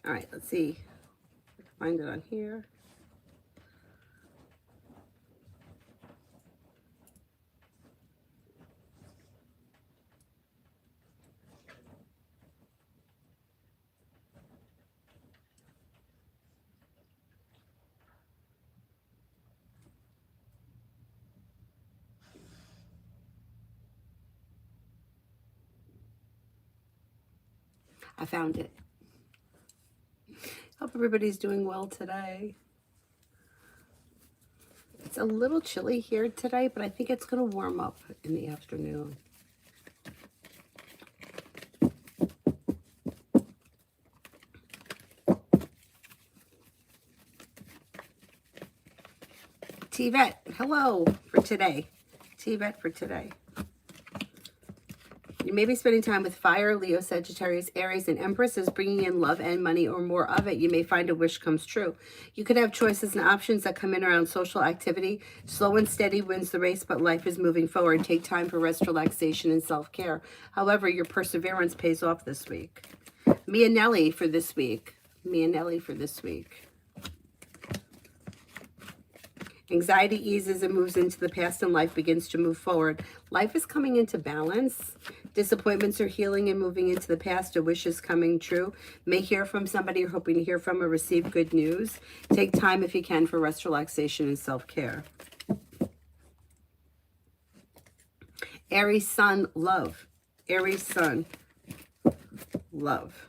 All right, let's see. Find it on here. I found it. Hope everybody's doing well today. It's a little chilly here today, but I think it's going to warm up in the afternoon. T-Vet, hello for today. T-Vet for today. You may be spending time with Fire, Leo, Sagittarius, Aries, and Empresses, bringing in love and money or more of it. You may find a wish comes true. You could have choices and options that come in around social activity. Slow and steady wins the race, but life is moving forward. Take time for rest, relaxation, and self-care. However, your perseverance pays off this week. Me and Nelly for this week. Me and Nelly for this week. Anxiety eases and moves into the past, and life begins to move forward. Life is coming into balance. Disappointments are healing and moving into the past. A wish is coming true. May hear from somebody you're hoping to hear from or receive good news. Take time if you can for rest, relaxation, and self-care. Aries Sun, love. Aries Sun, love.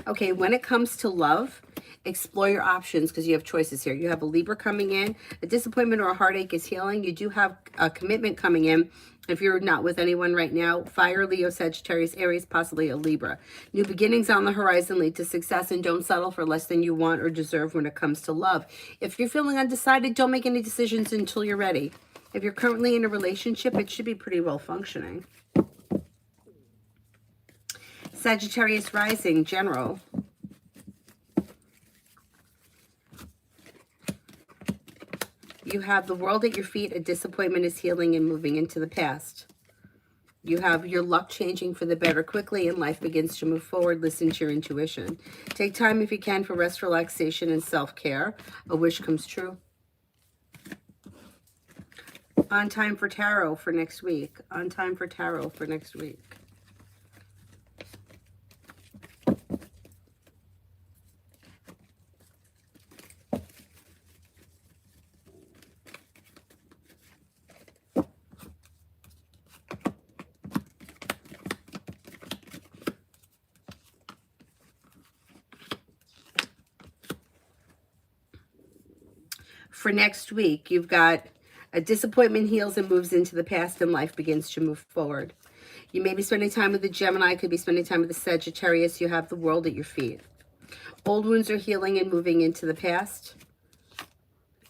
Okay, when it comes to love, explore your options because you have choices here. You have a Libra coming in. A disappointment or a heartache is healing. You do have a commitment coming in. If you're not with anyone right now, Fire, Leo, Sagittarius, Aries, possibly a Libra. New beginnings on the horizon lead to success, and don't settle for less than you want or deserve when it comes to love. If you're feeling undecided, don't make any decisions until you're ready. If you're currently in a relationship, it should be pretty well functioning. Sagittarius rising, general. You have the world at your feet. A disappointment is healing and moving into the past. You have your luck changing for the better quickly, and life begins to move forward. Listen to your intuition. Take time if you can for rest, relaxation, and self-care. A wish comes true. On time for tarot for next week. On time for tarot for next week. For next week, you've got a disappointment heals and moves into the past, and life begins to move forward. You may be spending time with the Gemini, could be spending time with the Sagittarius. You have the world at your feet. Old wounds are healing and moving into the past.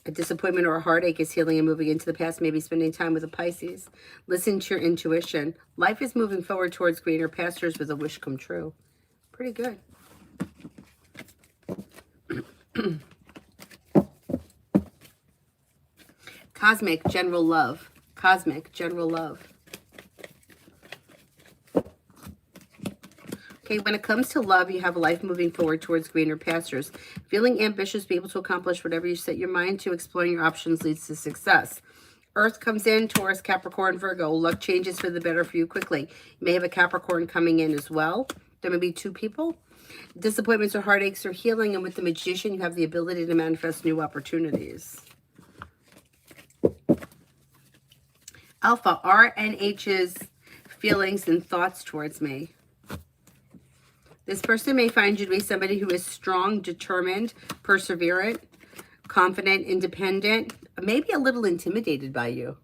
A disappointment or a heartache is healing and moving into the past. Maybe spending time with a Pisces. Listen to your intuition. Life is moving forward towards greener pastures with a wish come true. Pretty good. Cosmic general love. Cosmic general love. Okay, when it comes to love, you have life moving forward towards greener pastures. Feeling ambitious, be able to accomplish whatever you set your mind to. Exploring your options leads to success. Earth comes in, Taurus, Capricorn, Virgo. Luck changes for the better for you quickly. You may have a Capricorn coming in as well. There may be two people. Disappointments or heartaches are healing, and with the Magician, you have the ability to manifest new opportunities. Alpha, R and H's feelings and thoughts towards me. This person may find you to be somebody who is strong, determined, perseverant, confident, independent, maybe a little intimidated by you.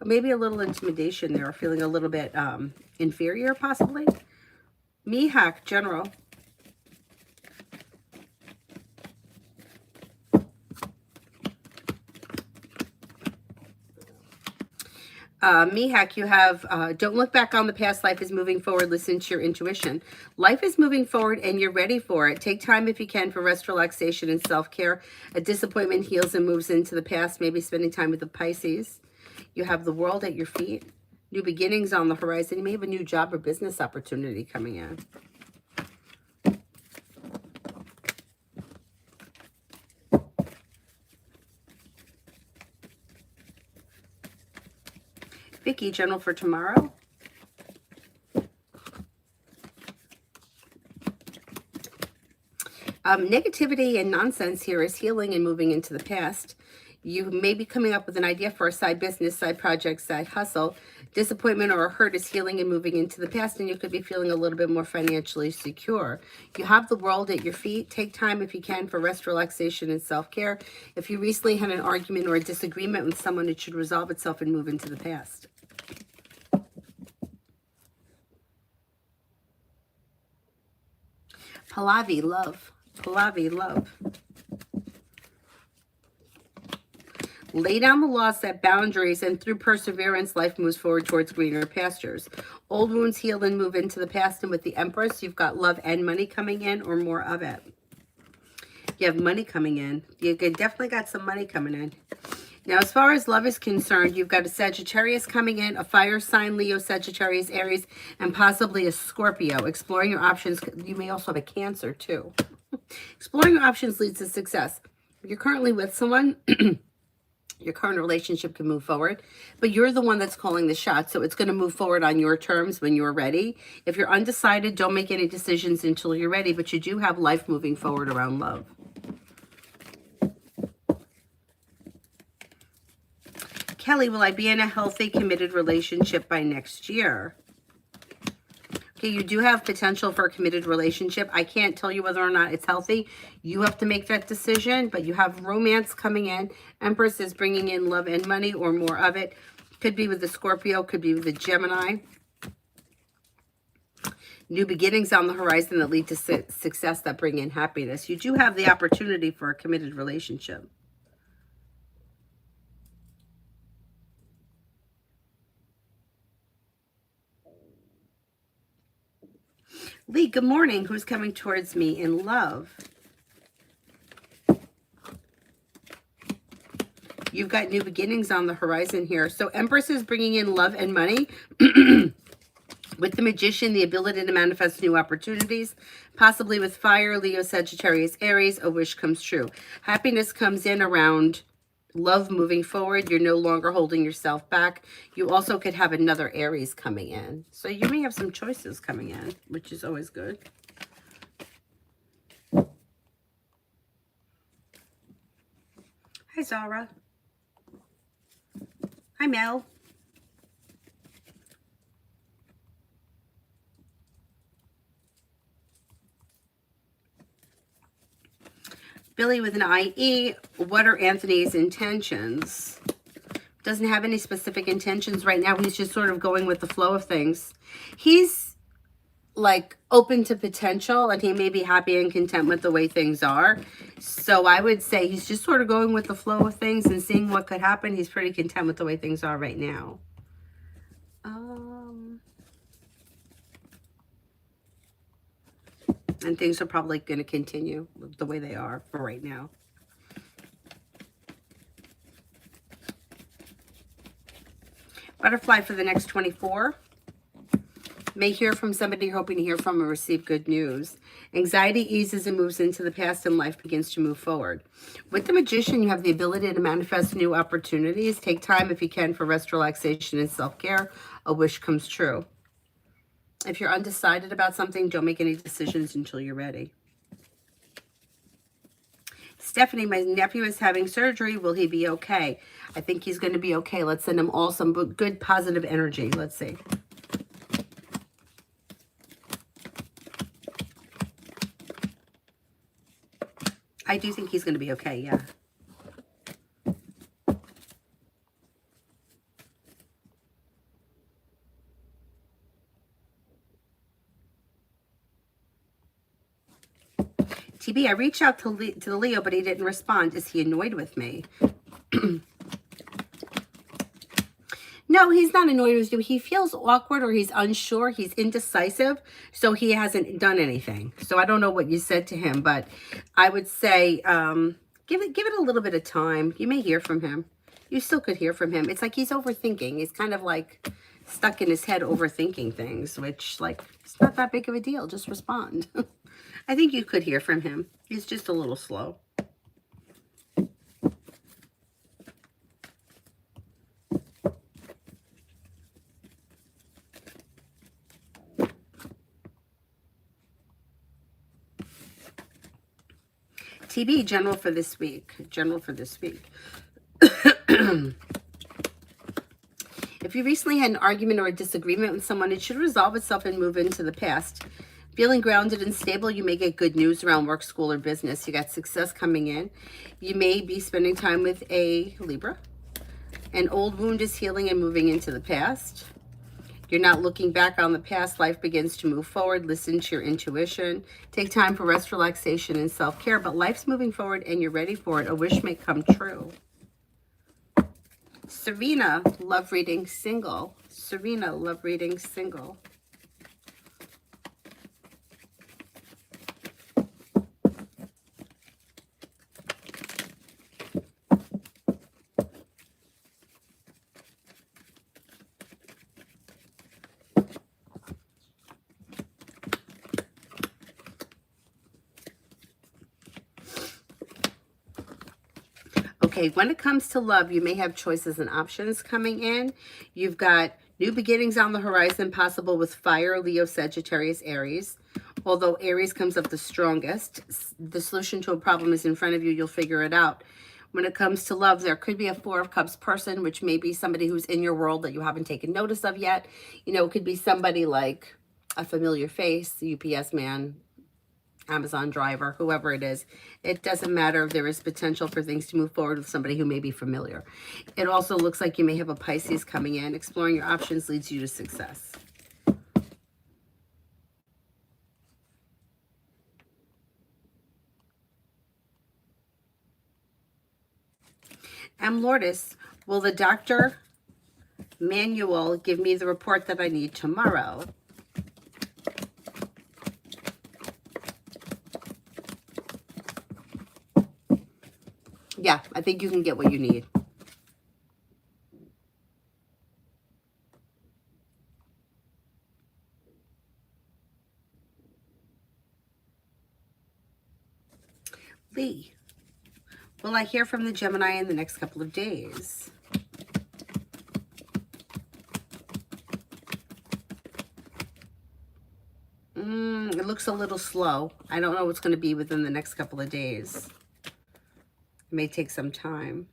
Maybe a little intimidation there, feeling a little bit inferior possibly. Mihak, general. Mihak, you have, don't look back on the past. Life is moving forward. Listen to your intuition. Life is moving forward and you're ready for it. Take time if you can for rest, relaxation, and self-care. A disappointment heals and moves into the past. Maybe spending time with the Pisces. You have the world at your feet. New beginnings on the horizon. You may have a new job or business opportunity coming in. Vicky, general for tomorrow. Negativity and nonsense here is healing and moving into the past. You may be coming up with an idea for a side business, side project, side hustle. Disappointment or hurt is healing and moving into the past, and you could be feeling a little bit more financially secure. You have the world at your feet. Take time if you can for rest, relaxation, and self-care. If you recently had an argument or a disagreement with someone, it should resolve itself and move into the past. Pallavi, love. Pallavi, love. Lay down the law, set boundaries, and through perseverance, life moves forward towards greener pastures. Old wounds heal and move into the past, and with the Empress, you've got love and money coming in, or more of it. You have money coming in. You definitely got some money coming in. Now, as far as love is concerned, you've got a Sagittarius coming in, a fire sign, Leo, Sagittarius, Aries, and possibly a Scorpio. Exploring your options. You may also have a Cancer, too. Exploring your options leads to success. If you're currently with someone, your current relationship can move forward, but you're the one that's calling the shots, so it's going to move forward on your terms when you're ready. If you're undecided, don't make any decisions until you're ready, but you do have life moving forward around love. Kelly, will I be in a healthy, committed relationship by next year? Okay, you do have potential for a committed relationship. I can't tell you whether or not it's healthy. You have to make that decision, but you have romance coming in. Empress is bringing in love and money, or more of it. Could be with the Scorpio, could be with the Gemini. New beginnings on the horizon that lead to success, that bring in happiness. You do have the opportunity for a committed relationship. Lee, good morning. Who's coming towards me in love? You've got new beginnings on the horizon here. So Empress is bringing in love and money. With the Magician, the ability to manifest new opportunities. Possibly with fire, Leo, Sagittarius, Aries, a wish comes true. Happiness comes in around love moving forward. You're no longer holding yourself back. You also could have another Aries coming in. So you may have some choices coming in, which is always good. Hi, Zara. Hi, Mel. Billy with an IE. What are Anthony's intentions? Doesn't have any specific intentions right now. He's just sort of going with the flow of things. He's like open to potential, and he may be happy and content with the way things are. So I would say he's just sort of going with the flow of things and seeing what could happen. He's pretty content with the way things are right now. And things are probably going to continue the way they are for right now. Butterfly for the next 24. May hear from somebody you're hoping to hear from or receive good news. Anxiety eases and moves into the past, and life begins to move forward. With the Magician, you have the ability to manifest new opportunities. Take time if you can for rest, relaxation, and self-care. A wish comes true. If you're undecided about something, don't make any decisions until you're ready. Stephanie, my nephew is having surgery. Will he be okay? I think he's going to be okay. Let's send him all some good, positive energy. Let's see. I do think he's going to be okay, yeah. TB, I reached out to the Leo, but he didn't respond. Is he annoyed with me? No, he's not annoyed with you. He feels awkward, or he's unsure. He's indecisive, so he hasn't done anything. So I don't know what you said to him, but I would say give it a little bit of time. You may hear from him. You still could hear from him. It's like he's overthinking. He's kind of like stuck in his head overthinking things, which, like, it's not that big of a deal. Just respond. I think you could hear from him. He's just a little slow. TB, general for this week. General for this week. If you recently had an argument or a disagreement with someone, it should resolve itself and move into the past. Feeling grounded and stable, you may get good news around work, school, or business. You got success coming in. You may be spending time with a Libra. An old wound is healing and moving into the past. You're not looking back on the past. Life begins to move forward. Listen to your intuition. Take time for rest, relaxation, and self-care. But life's moving forward and you're ready for it. A wish may come true. Serena, love reading, single. Serena, love reading, single. Okay, when it comes to love, you may have choices and options coming in. You've got new beginnings on the horizon, possible with fire, Leo, Sagittarius, Aries. Although Aries comes up the strongest, the solution to a problem is in front of you. You'll figure it out. When it comes to love, there could be a Four of Cups person, which may be somebody who's in your world that you haven't taken notice of yet. You know, it could be somebody like a familiar face, UPS man, Amazon driver, whoever it is. It doesn't matter. If there is potential for things to move forward with somebody who may be familiar. It also looks like you may have a Pisces coming in. Exploring your options leads you to success. M. Lourdes, will the doctor manual give me the report that I need tomorrow? Yeah, I think you can get what you need. Lee, will I hear from the Gemini in the next couple of days? It looks a little slow. I don't know what's going to be within the next couple of days. It may take some time.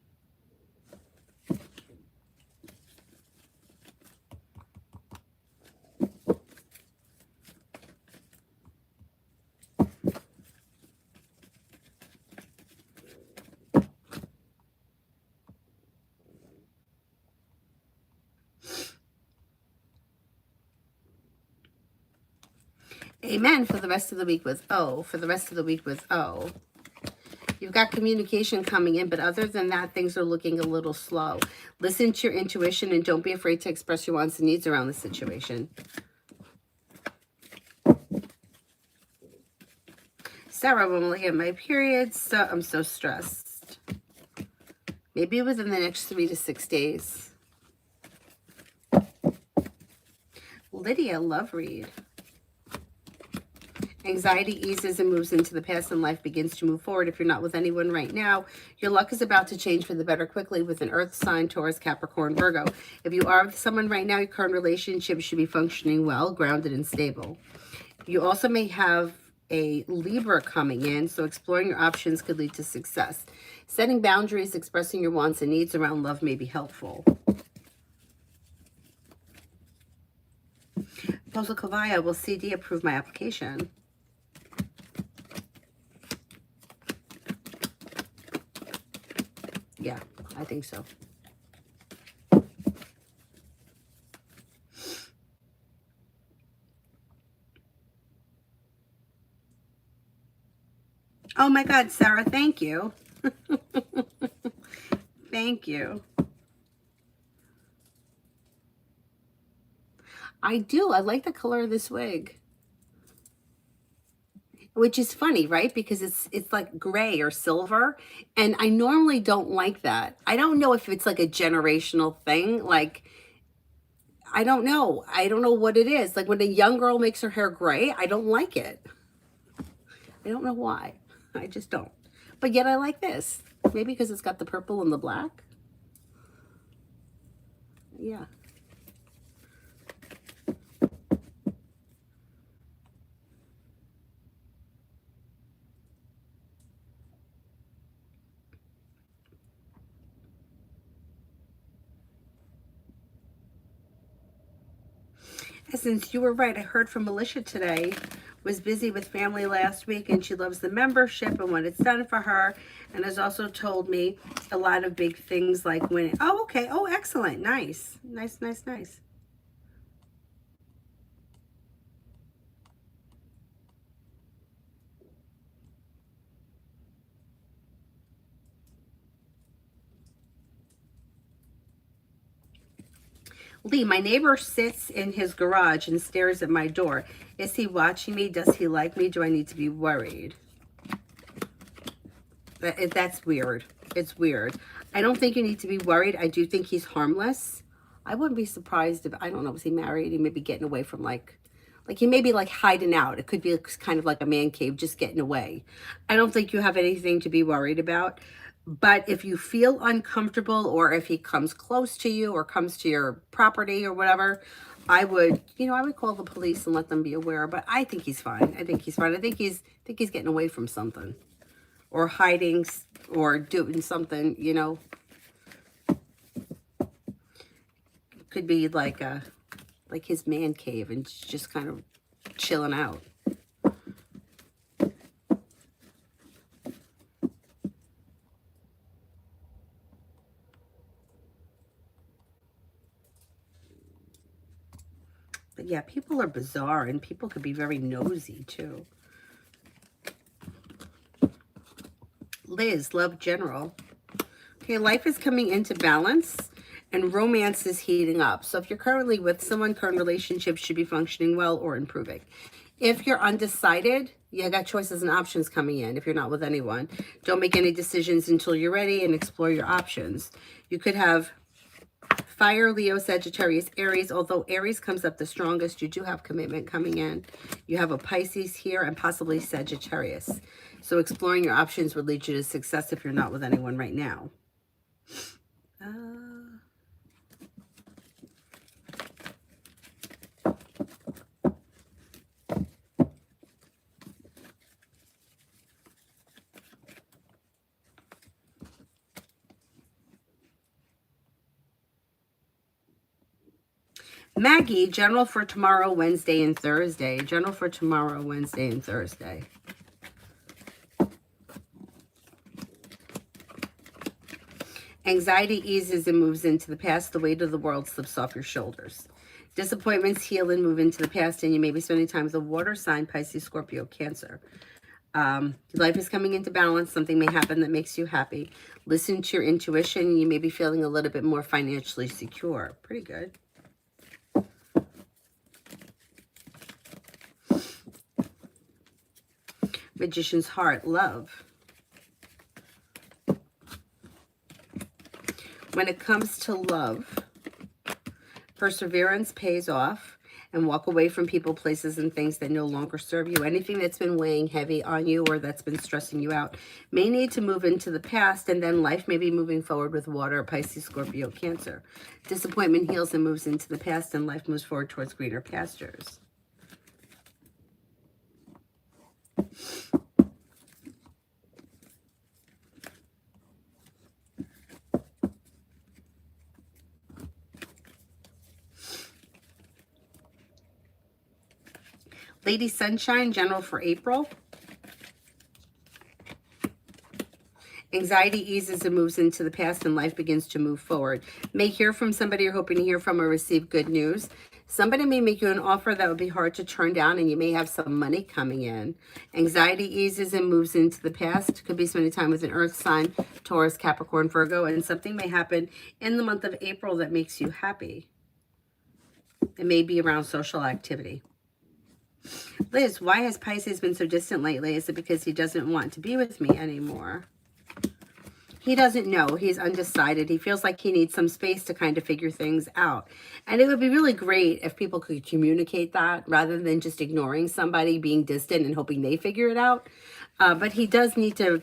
Amen for the rest of the week with O. For the rest of the week with O. You've got communication coming in, but other than that, things are looking a little slow. Listen to your intuition and don't be afraid to express your wants and needs around the situation. Sarah, when will I get my periods? I'm so stressed. Maybe within the next 3 to 6 days. Lydia, love read. Anxiety eases and moves into the past and life begins to move forward. If you're not with anyone right now, your luck is about to change for the better quickly with an earth sign, Taurus, Capricorn, Virgo. If you are with someone right now, your current relationship should be functioning well, grounded and stable. You also may have a Libra coming in, so exploring your options could lead to success. Setting boundaries, expressing your wants and needs around love may be helpful. Proposal Kavaya, will CD approve my application? Yeah, I think so. Oh my God, Sarah, thank you. Thank you. I do. I like the color of this wig. Which is funny, right? Because it's like gray or silver. And I normally don't like that. I don't know if it's like a generational thing. Like, I don't know. I don't know what it is. Like when a young girl makes her hair gray, I don't like it. I don't know why. I just don't. But yet I like this. Maybe because it's got the purple and the black. Yeah. Since you were right, I heard from Militia today, was busy with family last week, and she loves the membership and what it's done for her, and has also told me a lot of big things like when, oh, okay, oh, excellent, nice, nice, nice, nice. Lee, my neighbor sits in his garage and stares at my door. Is he watching me? Does he like me? Do I need to be worried? That's weird. It's weird. I don't think you need to be worried. I do think he's harmless. I wouldn't be surprised if, I don't know, was he married? He may be getting away from like he may be like hiding out. It could be kind of like a man cave, just getting away. I don't think you have anything to be worried about. But if you feel uncomfortable, or if he comes close to you or comes to your property or whatever, I would, I would call the police and let them be aware. But I think he's fine. I think he's fine. I think he's getting away from something, or hiding, or doing something, Could be like his man cave and just kind of chilling out. But yeah, people are bizarre, and people could be very nosy too. Liz, love general. Okay, life is coming into balance, and romance is heating up. So if you're currently with someone, current relationships should be functioning well or improving. If you're undecided, you got choices and options coming in. If you're not with anyone, don't make any decisions until you're ready, and explore your options. You could have Fire, Leo, Sagittarius, Aries. Although Aries comes up the strongest, you do have commitment coming in. You have a Pisces here, and possibly Sagittarius. So exploring your options would lead you to success if you're not with anyone right now. Maggie, general for tomorrow, Wednesday, and Thursday. General for tomorrow, Wednesday, and Thursday. Anxiety eases and moves into the past. The weight of the world slips off your shoulders. Disappointments heal and move into the past, and you may be spending time with a water sign, Pisces, Scorpio, Cancer. Life is coming into balance. Something may happen that makes you happy. Listen to your intuition. You may be feeling a little bit more financially secure. Pretty good. Magician's heart, love. When it comes to love, perseverance pays off, and walk away from people, places, and things that no longer serve you. Anything that's been weighing heavy on you or that's been stressing you out may need to move into the past, and then life may be moving forward with water, Pisces, Scorpio, Cancer. Disappointment heals and moves into the past, and life moves forward towards greener pastures. Lady Sunshine, general for April. Anxiety eases and moves into the past, and life begins to move forward. May hear from somebody you're hoping to hear from, or receive good news. Somebody may make you an offer that would be hard to turn down, and you may have some money coming in. Anxiety eases and moves into the past. Could be spending time with an earth sign, Taurus, Capricorn, Virgo, and something may happen in the month of April that makes you happy. It may be around social activity. Liz, why has Pisces been so distant lately? Is it because he doesn't want to be with me anymore? He doesn't know. He's undecided. He feels like he needs some space to kind of figure things out. And it would be really great if people could communicate that rather than just ignoring somebody, being distant and hoping they figure it out. But he does need to,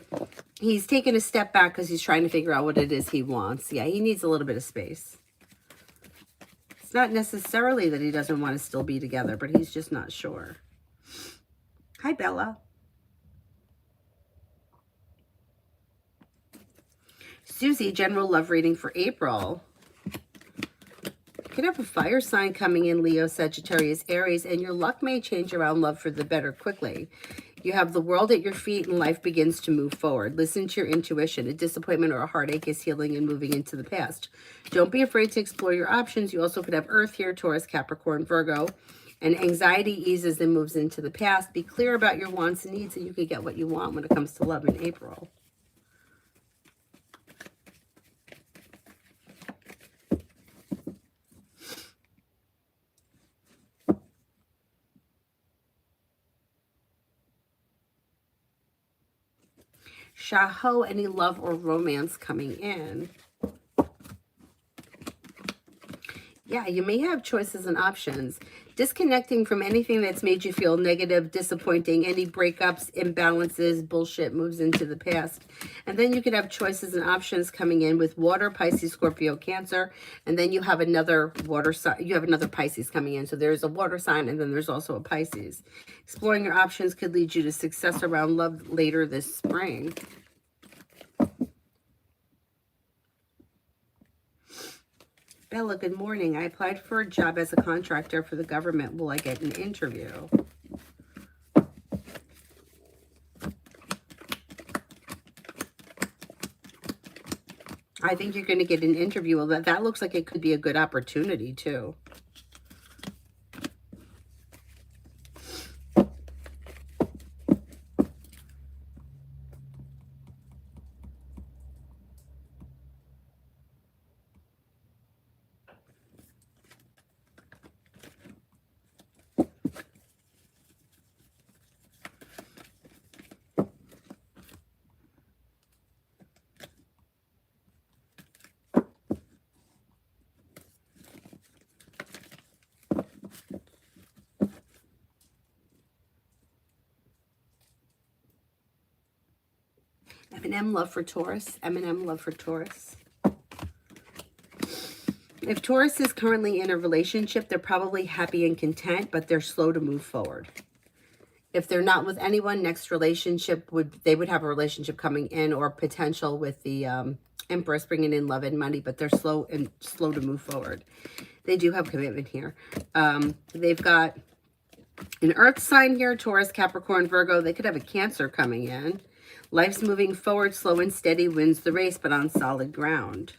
he's taken a step back because he's trying to figure out what it is he wants. Yeah, he needs a little bit of space. It's not necessarily that he doesn't want to still be together, but he's just not sure. Hi, Bella. Susie, general love reading for April. You could have a fire sign coming in, Leo, Sagittarius, Aries, and your luck may change around love for the better quickly. You have the world at your feet and life begins to move forward. Listen to your intuition. A disappointment or a heartache is healing and moving into the past. Don't be afraid to explore your options. You also could have Earth here, Taurus, Capricorn, Virgo. And anxiety eases and moves into the past. Be clear about your wants and needs and you can get what you want when it comes to love in April. Shaho, any love or romance coming in? Yeah, you may have choices and options. Disconnecting from anything that's made you feel negative, disappointing, any breakups, imbalances, bullshit moves into the past. And then you could have choices and options coming in with water, Pisces, Scorpio, Cancer. And then you have another water sign, you have another Pisces coming in. So there's a water sign and then there's also a Pisces. Exploring your options could lead you to success around love later this spring. Bella, good morning. I applied for a job as a contractor for the government. Will I get an interview? I think you're going to get an interview. Well, that looks like it could be a good opportunity too. M&M love for Taurus. M&M love for Taurus. If Taurus is currently in a relationship, they're probably happy and content, but they're slow to move forward. If they're not with anyone, next relationship they would have a relationship coming in or potential with the Empress bringing in love and money, but they're slow to move forward. They do have commitment here. They've got an Earth sign here, Taurus, Capricorn, Virgo. They could have a Cancer coming in. Life's moving forward, slow and steady, wins the race, but on solid ground.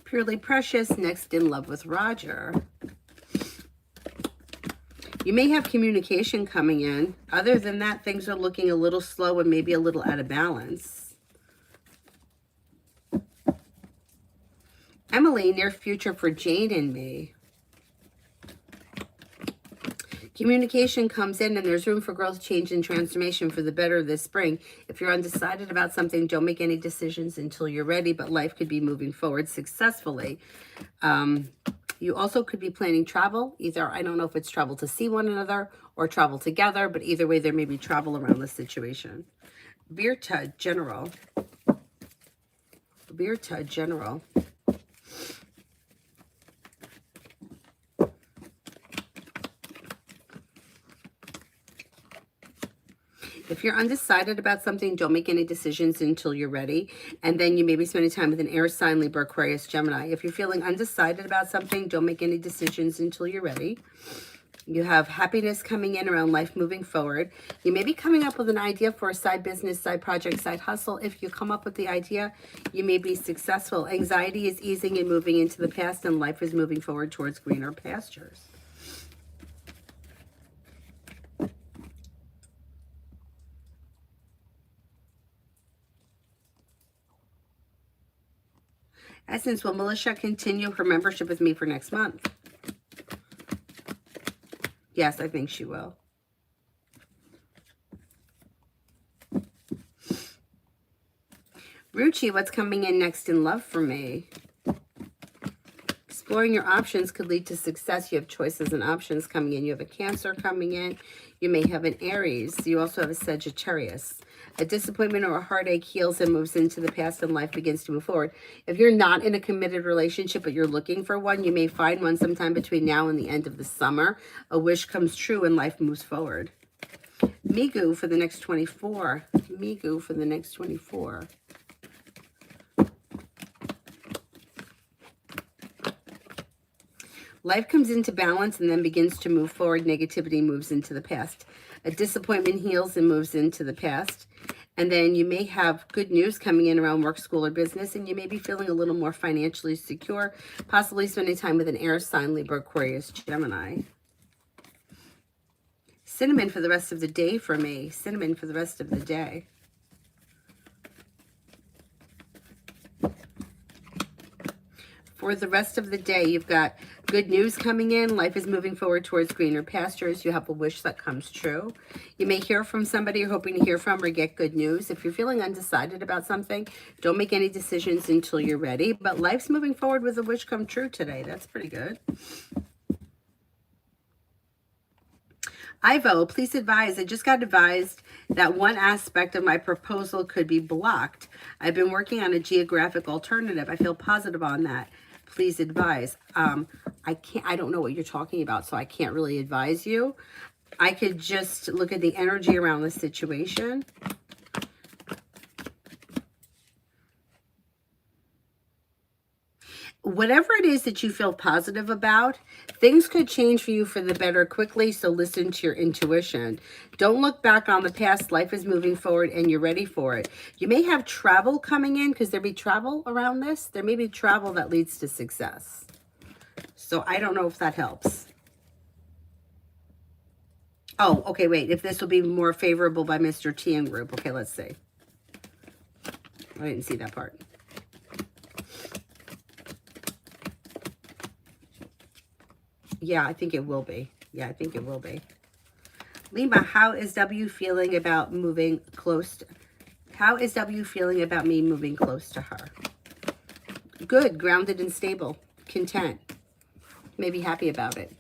Purely Precious, next in love with Roger. You may have communication coming in. Other than that, things are looking a little slow and maybe a little out of balance. Emily, near future for Jane and me. Communication comes in and there's room for growth, change, and transformation for the better this spring. If you're undecided about something, don't make any decisions until you're ready, but life could be moving forward successfully. You also could be planning travel. Either, I don't know if it's travel to see one another or travel together, but either way, there may be travel around this situation. Virta, General. Virta, General. If you're undecided about something, don't make any decisions until you're ready. And then you may be spending time with an air sign, Libra, Aquarius, Gemini. If you're feeling undecided about something, don't make any decisions until you're ready. You have happiness coming in around life moving forward. You may be coming up with an idea for a side business, side project, side hustle. If you come up with the idea, you may be successful. Anxiety is easing and moving into the past, and life is moving forward towards greener pastures. Essence, will Melissa continue her membership with me for next month? Yes, I think she will. Ruchi, what's coming in next in love for me? Exploring your options could lead to success. You have choices and options coming in. You have a Cancer coming in. You may have an Aries. You also have a Sagittarius. A disappointment or a heartache heals and moves into the past, and life begins to move forward. If you're not in a committed relationship, but you're looking for one, you may find one sometime between now and the end of the summer. A wish comes true and life moves forward. Migu for the next 24. Migu for the next 24. Life comes into balance and then begins to move forward. Negativity moves into the past. A disappointment heals and moves into the past. And then you may have good news coming in around work, school, or business, and you may be feeling a little more financially secure, possibly spending time with an air sign, Libra, Aquarius, Gemini. Cinnamon for the rest of the day for me. Cinnamon for the rest of the day. For the rest of the day, you've got good news coming in. Life is moving forward towards greener pastures. You have a wish that comes true. You may hear from somebody you're hoping to hear from or get good news. If you're feeling undecided about something, don't make any decisions until you're ready. But life's moving forward with a wish come true today. That's pretty good. Ivo, please advise. I just got advised that one aspect of my proposal could be blocked. I've been working on a geographic alternative. I feel positive on that. Please advise. I don't know what you're talking about, so I can't really advise you. I could just look at the energy around the situation. Whatever it is that you feel positive about, things could change for you for the better quickly, so listen to your intuition. Don't look back on the past. Life is moving forward and you're ready for it. You may have travel coming in because there be travel around this. There may be travel that leads to success. So I don't know if that helps. Oh, okay, wait. If this will be more favorable by Mr. T and Group. Okay, let's see. I didn't see that part. Yeah, I think it will be. Yeah, I think it will be. Lima, how is W feeling about moving close to... How is W feeling about me moving close to her? Good, grounded and stable, content. Maybe happy about it.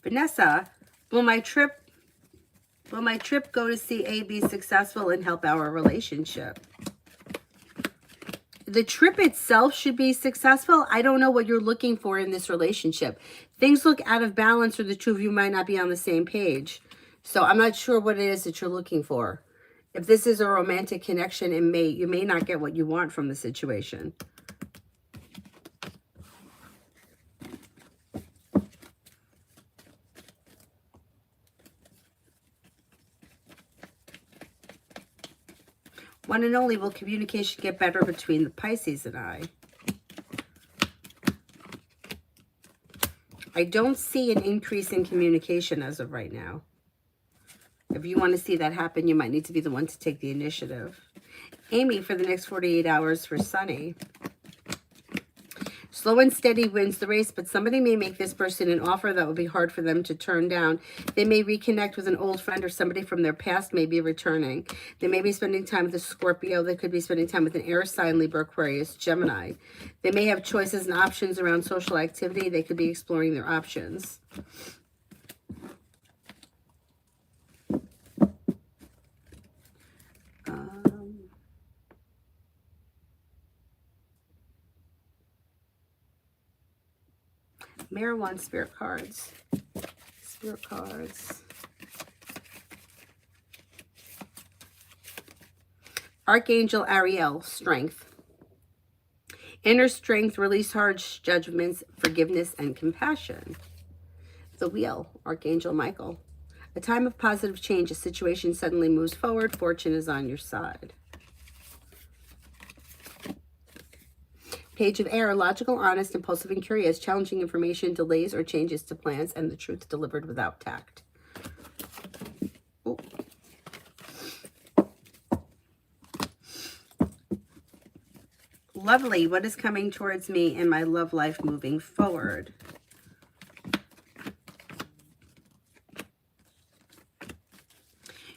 Vanessa, will my trip go to see A be successful and help our relationship? The trip itself should be successful. I don't know what you're looking for in this relationship. Things look out of balance, or the two of you might not be on the same page. So I'm not sure what it is that you're looking for. If this is a romantic connection, you may not get what you want from the situation. One and only, will communication get better between the Pisces and I? I don't see an increase in communication as of right now. If you want to see that happen, you might need to be the one to take the initiative. Amy, for the next 48 hours for Sunny. Slow and steady wins the race, but somebody may make this person an offer that will be hard for them to turn down. They may reconnect with an old friend, or somebody from their past may be returning. They may be spending time with a Scorpio. They could be spending time with an air sign, Libra, Aquarius, Gemini. They may have choices and options around social activity. They could be exploring their options. Mirror one, spirit cards. Spirit cards. Archangel Ariel, strength. Inner strength, release harsh judgments, forgiveness, and compassion. The Wheel, Archangel Michael. A time of positive change. A situation suddenly moves forward. Fortune is on your side. Page of Air, logical, honest, impulsive, and curious. Challenging information, delays, or changes to plans, and the truth delivered without tact. Ooh. Lovely. What is coming towards me in my love life moving forward?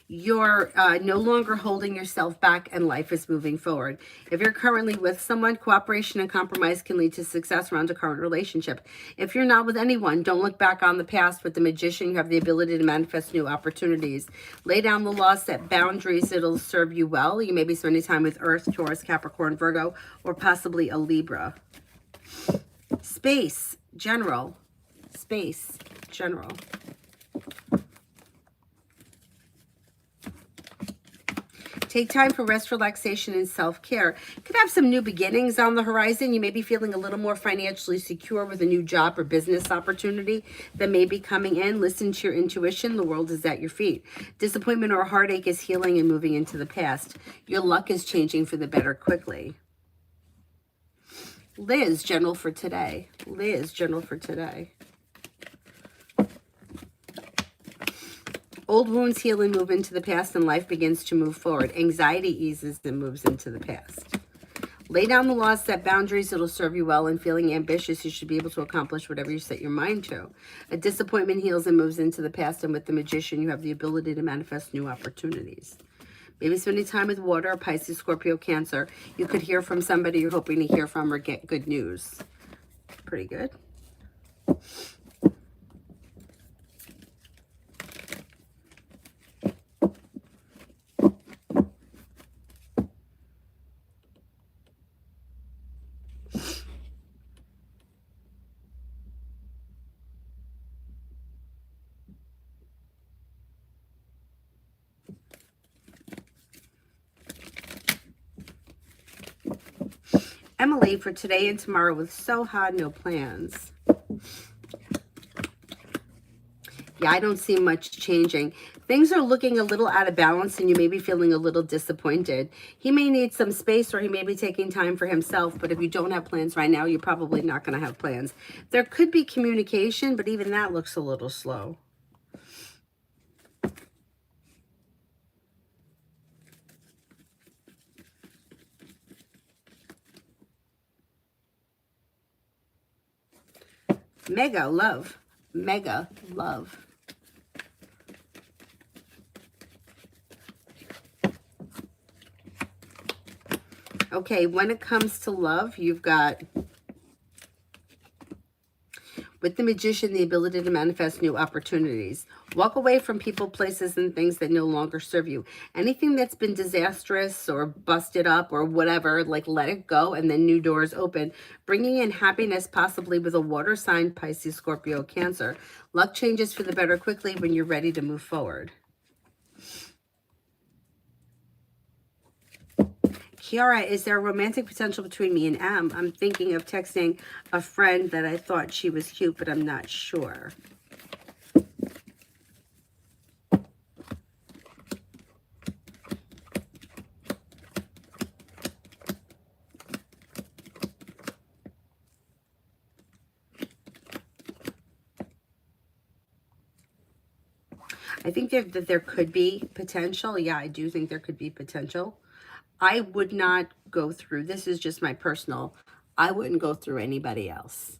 You're no longer holding yourself back and life is moving forward. If you're currently with someone, cooperation and compromise can lead to success around a current relationship. If you're not with anyone, don't look back on the past. With the Magician, you have the ability to manifest new opportunities. Lay down the law, set boundaries. It'll serve you well. You may be spending time with Earth, Taurus, Capricorn, Virgo, or possibly a Libra. Space, general. Space, general. Take time for rest, relaxation, and self-care. Could have some new beginnings on the horizon. You may be feeling a little more financially secure with a new job or business opportunity that may be coming in. Listen to your intuition. The world is at your feet. Disappointment or heartache is healing and moving into the past. Your luck is changing for the better quickly. Liz, general for today. Liz, general for today. Old wounds heal and move into the past, and life begins to move forward. Anxiety eases and moves into the past. Lay down the law, set boundaries. It'll serve you well. And feeling ambitious, you should be able to accomplish whatever you set your mind to. A disappointment heals and moves into the past, and with the Magician, you have the ability to manifest new opportunities. Maybe spending time with water, Pisces, Scorpio, Cancer. You could hear from somebody you're hoping to hear from or get good news. Pretty good. Emily, for today and tomorrow with So Hard, no plans. Yeah, I don't see much changing. Things are looking a little out of balance and you may be feeling a little disappointed. He may need some space or he may be taking time for himself, but if you don't have plans right now, you're probably not going to have plans. There could be communication, but even that looks a little slow. Mega love. Mega love. Okay, when it comes to love, you've got, with the Magician, the ability to manifest new opportunities. Walk away from people, places, and things that no longer serve you. Anything that's been disastrous or busted up or whatever, like let it go and then new doors open. Bringing in happiness, possibly with a water sign, Pisces, Scorpio, Cancer. Luck changes for the better quickly when you're ready to move forward. Kiara, is there a romantic potential between me and M? I'm thinking of texting a friend that I thought she was cute, but I'm not sure. I think that there could be potential. Yeah, I do think there could be potential. I would not go through, this is just my personal, I wouldn't go through anybody else.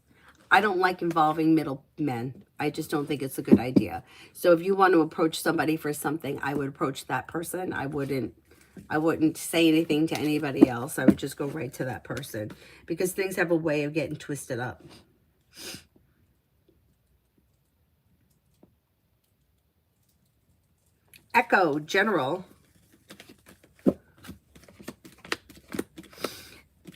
I don't like involving middlemen. I just don't think it's a good idea. So if you want to approach somebody for something, I would approach that person. I wouldn't say anything to anybody else. I would just go right to that person because things have a way of getting twisted up. Echo, general.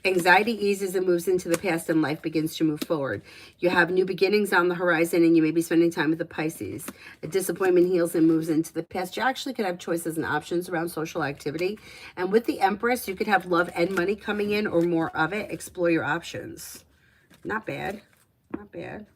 Anxiety eases and moves into the past and life begins to move forward. You have new beginnings on the horizon and you may be spending time with the Pisces. A disappointment heals and moves into the past. You actually could have choices and options around social activity. And with the Empress, you could have love and money coming in or more of it. Explore your options. Not bad. Not bad.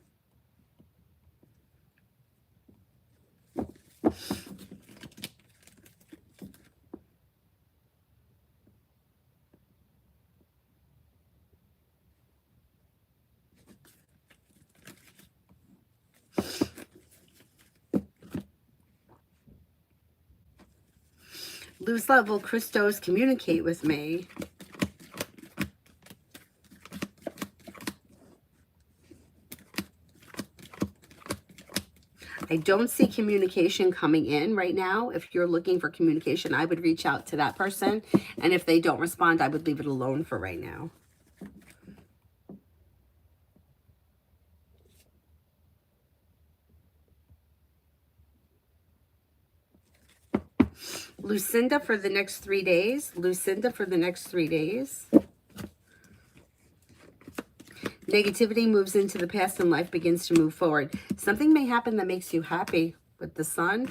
Lose level, Christos, communicate with me. I don't see communication coming in right now. If you're looking for communication, I would reach out to that person. And if they don't respond, I would leave it alone for right now. Lucinda for the next 3 days. Lucinda for the next 3 days. Negativity moves into the past and life begins to move forward. Something may happen that makes you happy with the sun.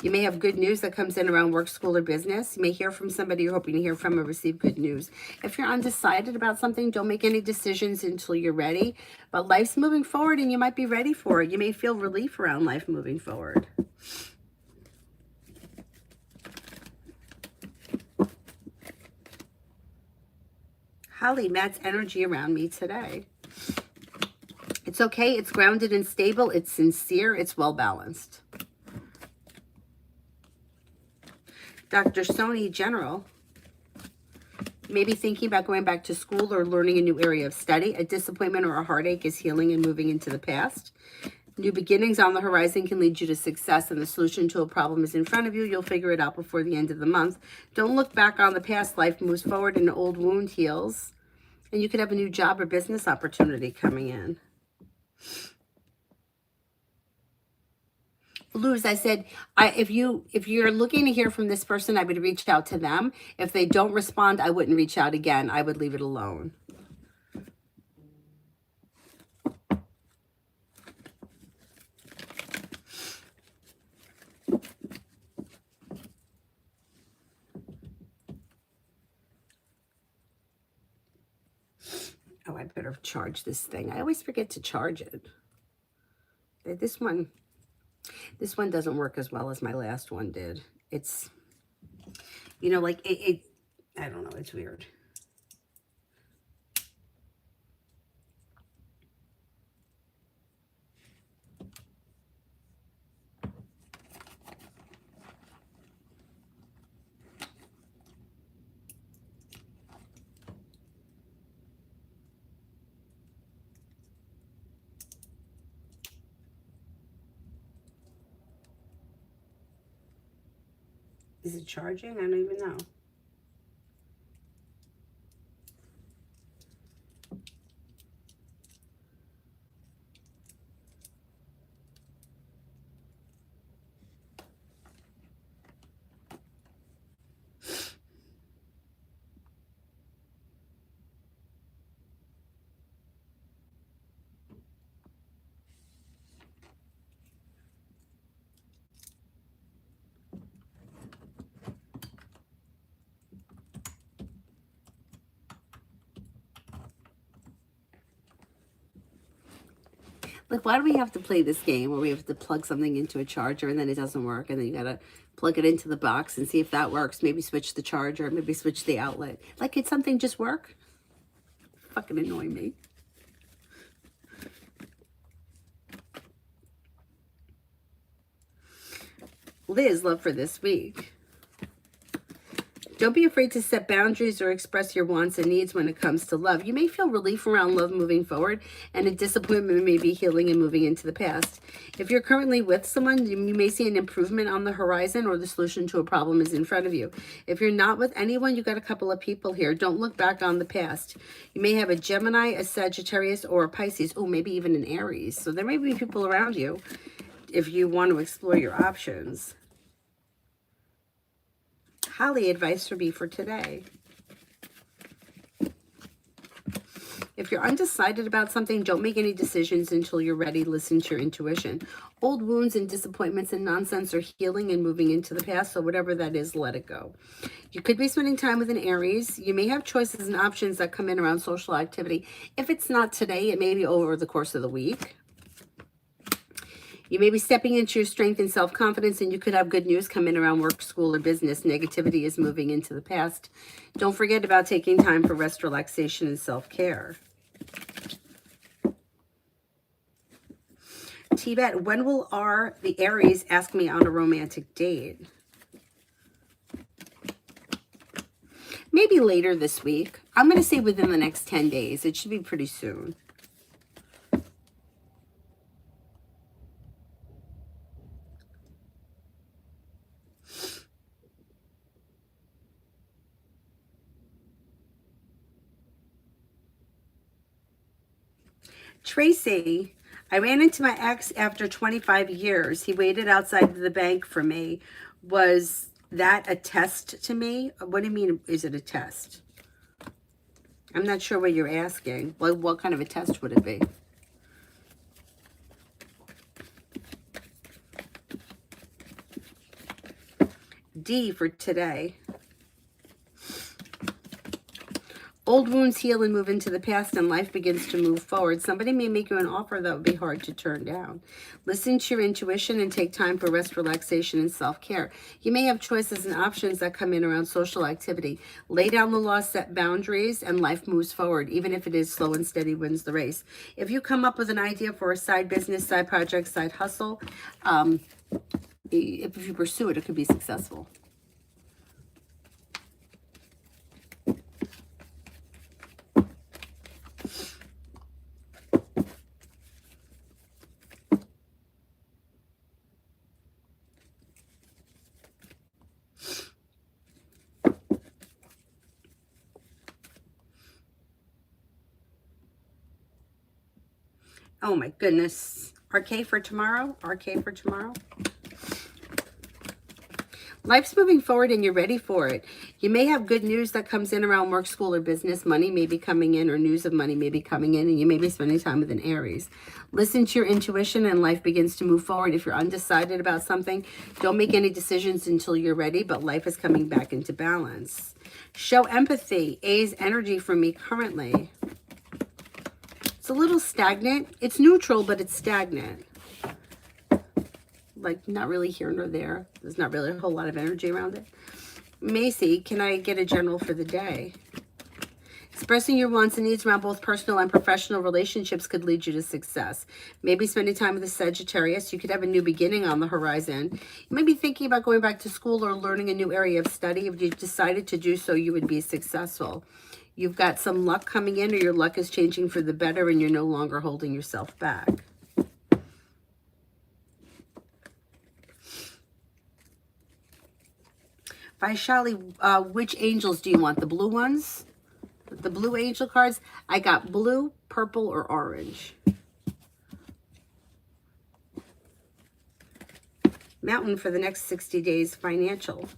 You may have good news that comes in around work, school, or business. You may hear from somebody you're hoping to hear from or receive good news. If you're undecided about something, don't make any decisions until you're ready. But life's moving forward and you might be ready for it. You may feel relief around life moving forward. Holly, Matt's energy around me today. It's okay. It's grounded and stable. It's sincere. It's well balanced. Dr. Sony, General. Maybe thinking about going back to school or learning a new area of study. A disappointment or a heartache is healing and moving into the past. New beginnings on the horizon can lead you to success, and the solution to a problem is in front of you. You'll figure it out before the end of the month. Don't look back on the past. Life moves forward and an old wound heals. And you could have a new job or business opportunity coming in. Luz, I said, if you're looking to hear from this person, I would reach out to them. If they don't respond, I wouldn't reach out again. I would leave it alone. Oh, I better charge this thing. I always forget to charge it. This one doesn't work as well as my last one did. It's, you know, like it I don't know, it's weird. Is it charging? I don't even know. Like, why do we have to play this game where we have to plug something into a charger and then it doesn't work, and then you gotta plug it into the box and see if that works? Maybe switch the charger, maybe switch the outlet. Like, could something just work? Fucking annoy me. Liz, love for this week. Don't be afraid to set boundaries or express your wants and needs when it comes to love. You may feel relief around love moving forward, and a disappointment may be healing and moving into the past. If you're currently with someone, you may see an improvement on the horizon, or the solution to a problem is in front of you. If you're not with anyone, you got a couple of people here. Don't look back on the past. You may have a Gemini, a Sagittarius, or a Pisces. Oh, maybe even an Aries. So there may be people around you if you want to explore your options. Holly, advice for me for today. If you're undecided about something, don't make any decisions until you're ready. Listen to your intuition. Old wounds and disappointments and nonsense are healing and moving into the past, so whatever that is, let it go. You could be spending time with an Aries. You may have choices and options that come in around social activity. If it's not today, it may be over the course of the week. You may be stepping into your strength and self-confidence, and you could have good news come in around work, school, or business. Negativity is moving into the past. Don't forget about taking time for rest, relaxation, and self-care. Tibet, when will the Aries ask me on a romantic date? Maybe later this week. I'm going to say within the next 10 days. It should be pretty soon. Tracy, I ran into my ex after 25 years. He waited outside the bank for me. Was that a test to me? What do you mean, is it a test? I'm not sure what you're asking. What kind of a test would it be? D for today. Old wounds heal and move into the past, and life begins to move forward. Somebody may make you an offer that would be hard to turn down. Listen to your intuition and take time for rest, relaxation, and self-care. You may have choices and options that come in around social activity. Lay down the law, set boundaries, and life moves forward. Even if it is slow and steady wins the race. If you come up with an idea for a side business, side project, side hustle, if you pursue it, it could be successful. Oh my goodness. RK for tomorrow? RK for tomorrow? Life's moving forward and you're ready for it. You may have good news that comes in around work, school, or business. Money may be coming in, or news of money may be coming in, and you may be spending time with an Aries. Listen to your intuition and life begins to move forward. If you're undecided about something, don't make any decisions until you're ready, but life is coming back into balance. Show empathy. A's energy for me currently. It's a little stagnant. It's neutral, but it's stagnant. Like, not really here nor there. There's not really a whole lot of energy around it. Macy, can I get a general for the day? Expressing your wants and needs around both personal and professional relationships could lead you to success. Maybe spending time with a Sagittarius. You could have a new beginning on the horizon. You may be thinking about going back to school or learning a new area of study. If you decided to do so, you would be successful. You've got some luck coming in, or your luck is changing for the better, and you're no longer holding yourself back. Vaishali, which angels do you want? The blue ones? The blue angel cards? I got blue, purple, or orange. Mountain for the next 60 days, financial.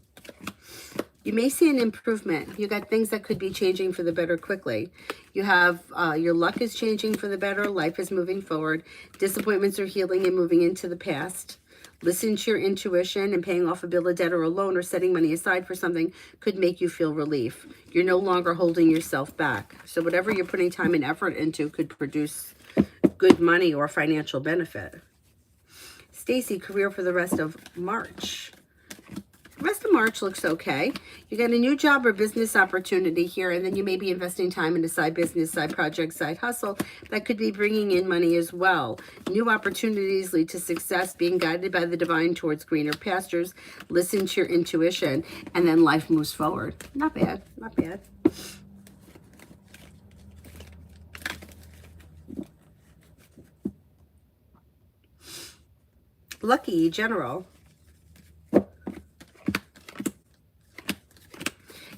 You may see an improvement. You got things that could be changing for the better quickly. You have your luck is changing for the better. Life is moving forward. Disappointments are healing and moving into the past. Listen to your intuition, and paying off a bill of debt or a loan or setting money aside for something could make you feel relief. You're no longer holding yourself back. So whatever you're putting time and effort into could produce good money or financial benefit. Stacy, career for the rest of March. The rest of March looks okay. You got a new job or business opportunity here, and then you may be investing time in a side business, side project, side hustle that could be bringing in money as well. New opportunities lead to success, being guided by the divine towards greener pastures. Listen to your intuition, and then life moves forward. Not bad, not bad. Lucky general.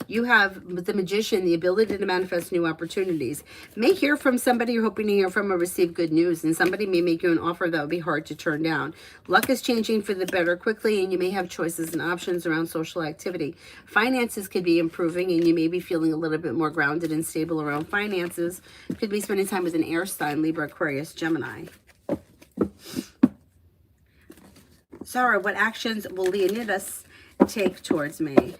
You have the Magician, the ability to manifest new opportunities. May hear from somebody you're hoping to hear from or receive good news, and somebody may make you an offer that would be hard to turn down. Luck is changing for the better quickly, and you may have choices and options around social activity. Finances could be improving, and you may be feeling a little bit more grounded and stable around finances. Could be spending time with an air sign, Libra, Aquarius, Gemini. Sarah, what actions will Leonidas take towards me?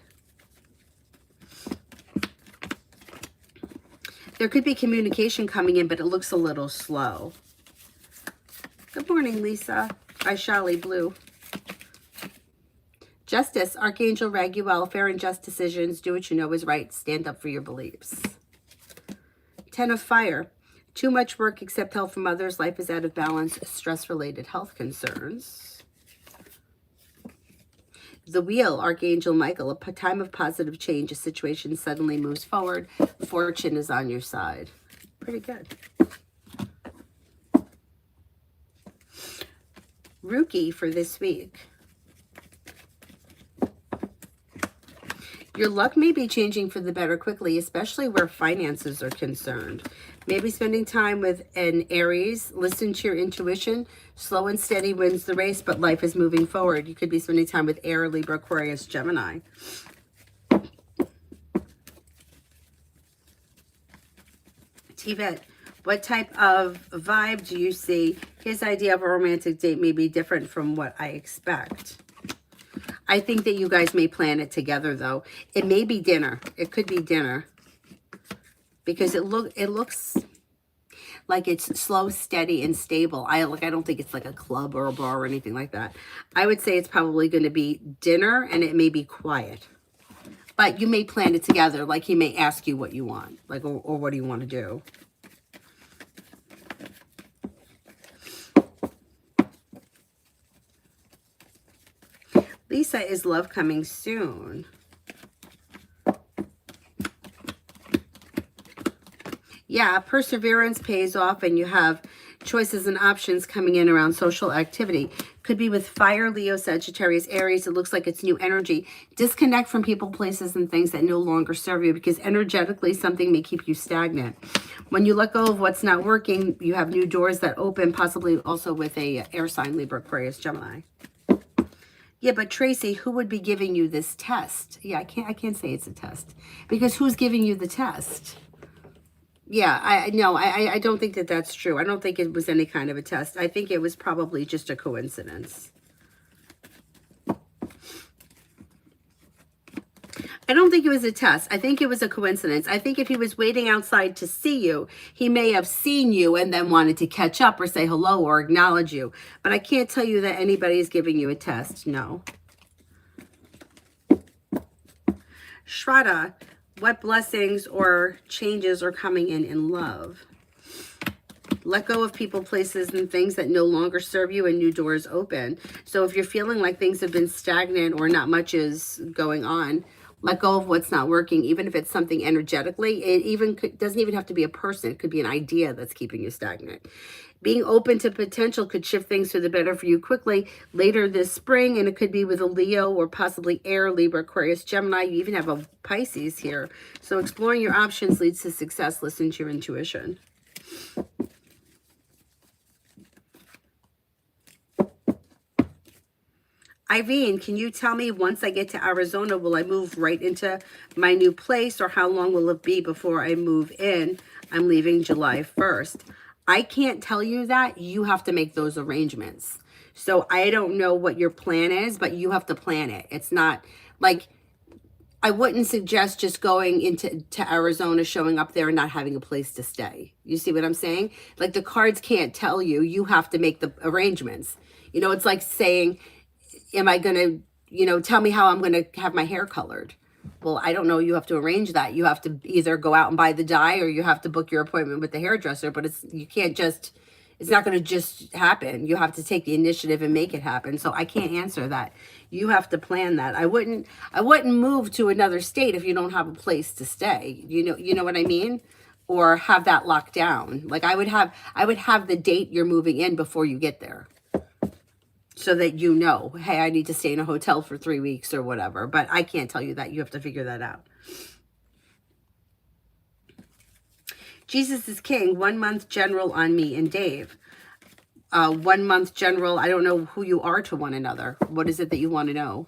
There could be communication coming in, but it looks a little slow. Good morning, Lisa. by Shali Blue. Justice, Archangel Raguel, fair and just decisions. Do what you know is right. Stand up for your beliefs. 10 of Fire. Too much work, accept help from others. Life is out of balance. Stress-related health concerns. The Wheel, Archangel Michael. A time of positive change. A situation suddenly moves forward. Fortune is on your side. Pretty good. Rookie for this week. Your luck may be changing for the better quickly, especially where finances are concerned. Maybe spending time with an Aries. Listen to your intuition. Slow and steady wins the race, but life is moving forward. You could be spending time with Air, Libra, Aquarius, Gemini. Tivet, what type of vibe do you see? His idea of a romantic date may be different from what I expect. I think that you guys may plan it together, though. It may be dinner. It could be dinner. Because it looks like it's slow, steady, and stable. I don't think it's like a club or a bar or anything like that. I would say it's probably going to be dinner, and it may be quiet. But you may plan it together. Like, he may ask you what you want. Like, or what do you want to do? Lisa, is love coming soon? Yeah, perseverance pays off, and you have choices and options coming in around social activity. Could be with Fire, Leo, Sagittarius, Aries. It looks like it's new energy. Disconnect from people, places, and things that no longer serve you, because energetically something may keep you stagnant. When you let go of what's not working, you have new doors that open, possibly also with a air sign, Libra, Aquarius, Gemini. Yeah, but Tracy, who would be giving you this test? Yeah, I can't say it's a test, because who's giving you the test? Yeah, I don't think that that's true. I don't think it was any kind of a test. I think it was probably just a coincidence. I don't think it was a test. I think it was a coincidence. I think if he was waiting outside to see you, he may have seen you and then wanted to catch up or say hello or acknowledge you. But I can't tell you that anybody is giving you a test. No. Shraddha, what blessings or changes are coming in love? Let go of people, places, and things that no longer serve you, and new doors open. So if you're feeling like things have been stagnant or not much is going on, let go of what's not working, even if it's something energetically. It doesn't even have to be a person. It could be an idea that's keeping you stagnant. Being open to potential could shift things for the better for you quickly later this spring, and it could be with a Leo or possibly Air, Libra, Aquarius, Gemini. You even have a Pisces here. So exploring your options leads to success. Listen to your intuition. Irene, can you tell me, once I get to Arizona, will I move right into my new place, or how long will it be before I move in? I'm leaving July 1st. I can't tell you that. You have to make those arrangements. So I don't know what your plan is, but you have to plan it. It's not like, I wouldn't suggest just going into Arizona, showing up there and not having a place to stay. You see what I'm saying? Like, the cards can't tell you. You have to make the arrangements. You know, it's like saying, am I going to, tell me how I'm going to have my hair colored? Well, I don't know. You have to arrange that. You have to either go out and buy the dye, or you have to book your appointment with the hairdresser, but it's not going to just happen. You have to take the initiative and make it happen. So I can't answer that. You have to plan that. I wouldn't move to another state if you don't have a place to stay. You know what I mean? Or have that locked down. Like, I would have the date you're moving in before you get there, so that hey, I need to stay in a hotel for 3 weeks or whatever. But I can't tell you that. You have to figure that out. Jesus is King. 1 month general on me and Dave. 1 month general. I don't know who you are to one another. What is it that you want to know?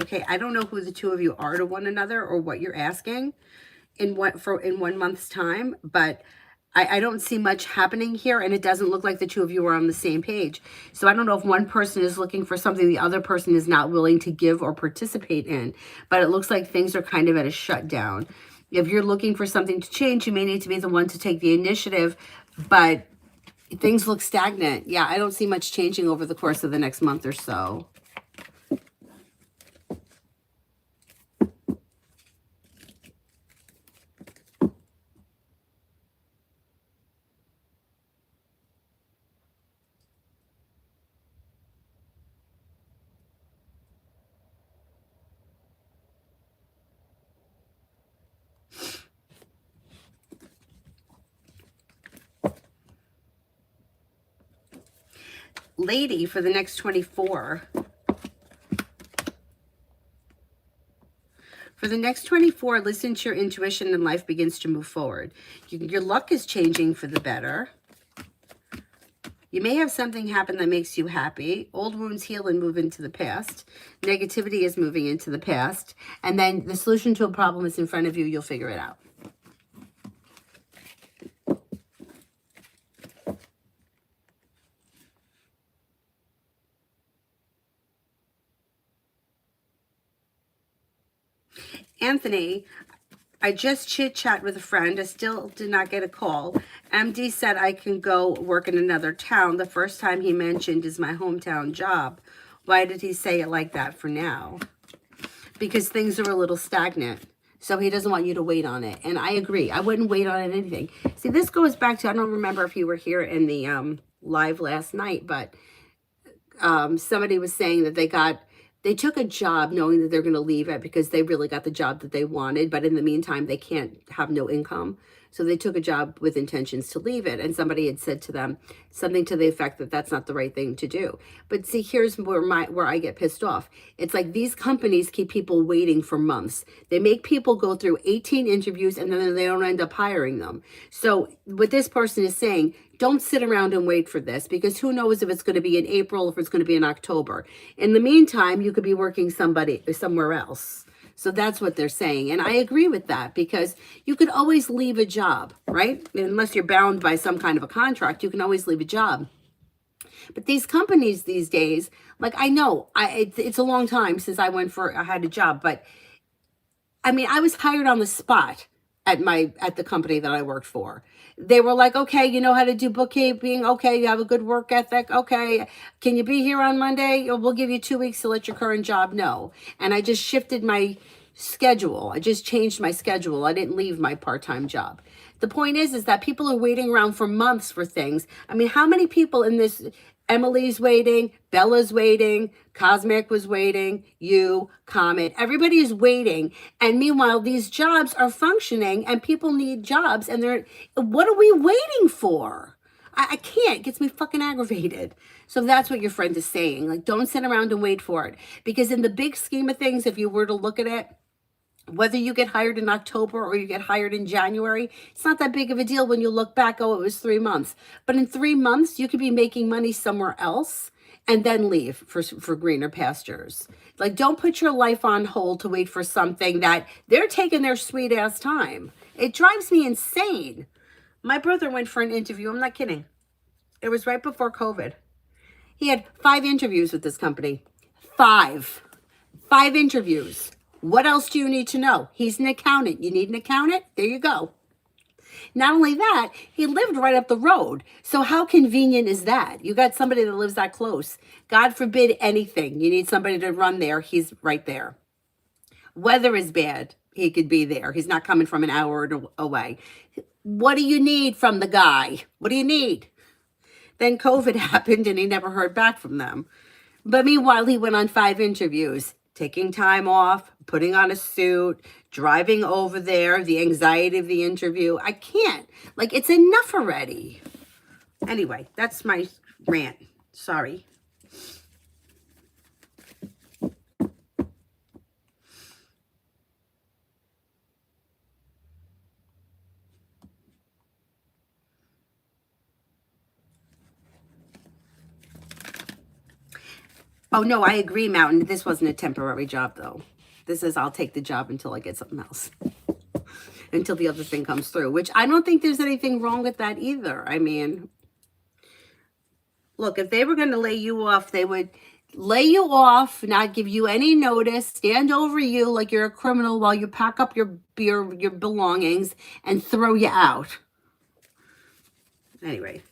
okay? I don't know who the two of you are to one another or what you're asking in 1 month's time, but I don't see much happening here, and it doesn't look like the two of you are on the same page. So I don't know if one person is looking for something the other person is not willing to give or participate in, but it looks like things are kind of at a shutdown. If you're looking for something to change, you may need to be the one to take the initiative, but things look stagnant. Yeah, I don't see much changing over the course of the next month or so. Lady, for the next 24. For the next 24, listen to your intuition and life begins to move forward. Your luck is changing for the better. You may have something happen that makes you happy. Old wounds heal and move into the past. Negativity is moving into the past. And then the solution to a problem is in front of you. You'll figure it out. Anthony, I just chit-chat with a friend. I still did not get a call. MD said I can go work in another town. The first time he mentioned is my hometown job. Why did he say it like that for now? Because things are a little stagnant. So he doesn't want you to wait on it. And I agree. I wouldn't wait on anything. See, this goes back to, I don't remember if you were here in the live last night, but somebody was saying that they took a job knowing that they're going to leave it because they really got the job that they wanted. But in the meantime, they can't have no income. So they took a job with intentions to leave it. And somebody had said to them something to the effect that that's not the right thing to do. But see, here's where I get pissed off. It's like these companies keep people waiting for months. They make people go through 18 interviews and then they don't end up hiring them. So what this person is saying, don't sit around and wait for this, because who knows if it's going to be in April, if it's going to be in October. In the meantime, you could be working somewhere else. So that's what they're saying. And I agree with that, because you could always leave a job, right? Unless you're bound by some kind of a contract, you can always leave a job. But these companies these days, like I know, it's a long time since I had a job, but I mean, I was hired on the spot at the company that I worked for. They were like, okay, you know how to do bookkeeping. Okay, you have a good work ethic. Okay, can you be here on Monday? We'll give you 2 weeks to let your current job know. And I just shifted my schedule. I just changed my schedule. I didn't leave my part-time job. The point is that people are waiting around for months for things. I mean, how many people in this? Emily's waiting, Bella's waiting, Cosmic was waiting, you, Comet, everybody is waiting. And meanwhile, these jobs are functioning and people need jobs, and what are we waiting for? I can't, it gets me fucking aggravated. So that's what your friend is saying. Like, don't sit around and wait for it. Because in the big scheme of things, if you were to look at it, whether you get hired in October or you get hired in January, it's not that big of a deal when you look back, oh, it was 3 months. But in 3 months, you could be making money somewhere else and then leave for greener pastures. Like, don't put your life on hold to wait for something that they're taking their sweet ass time. It drives me insane. My brother went for an interview. I'm not kidding. It was right before COVID. He had 5 interviews with this company. 5 interviews. What else do you need to know? He's an accountant. You need an accountant? There you go. Not only that, he lived right up the road. So how convenient is that? You got somebody that lives that close. God forbid anything. You need somebody to run there. He's right there. Weather is bad. He could be there. He's not coming from an hour away. What do you need from the guy? What do you need? Then COVID happened and he never heard back from them. But meanwhile, he went on 5 interviews. Taking time off, putting on a suit, driving over there, the anxiety of the interview. I can't. Like, it's enough already. Anyway, that's my rant. Sorry. Oh, no, I agree, Mountain. This wasn't a temporary job, though. This is, I'll take the job until I get something else. Until the other thing comes through, which I don't think there's anything wrong with that either. I mean, look, if they were going to lay you off, they would lay you off, not give you any notice, stand over you like you're a criminal while you pack up your belongings and throw you out. Anyway.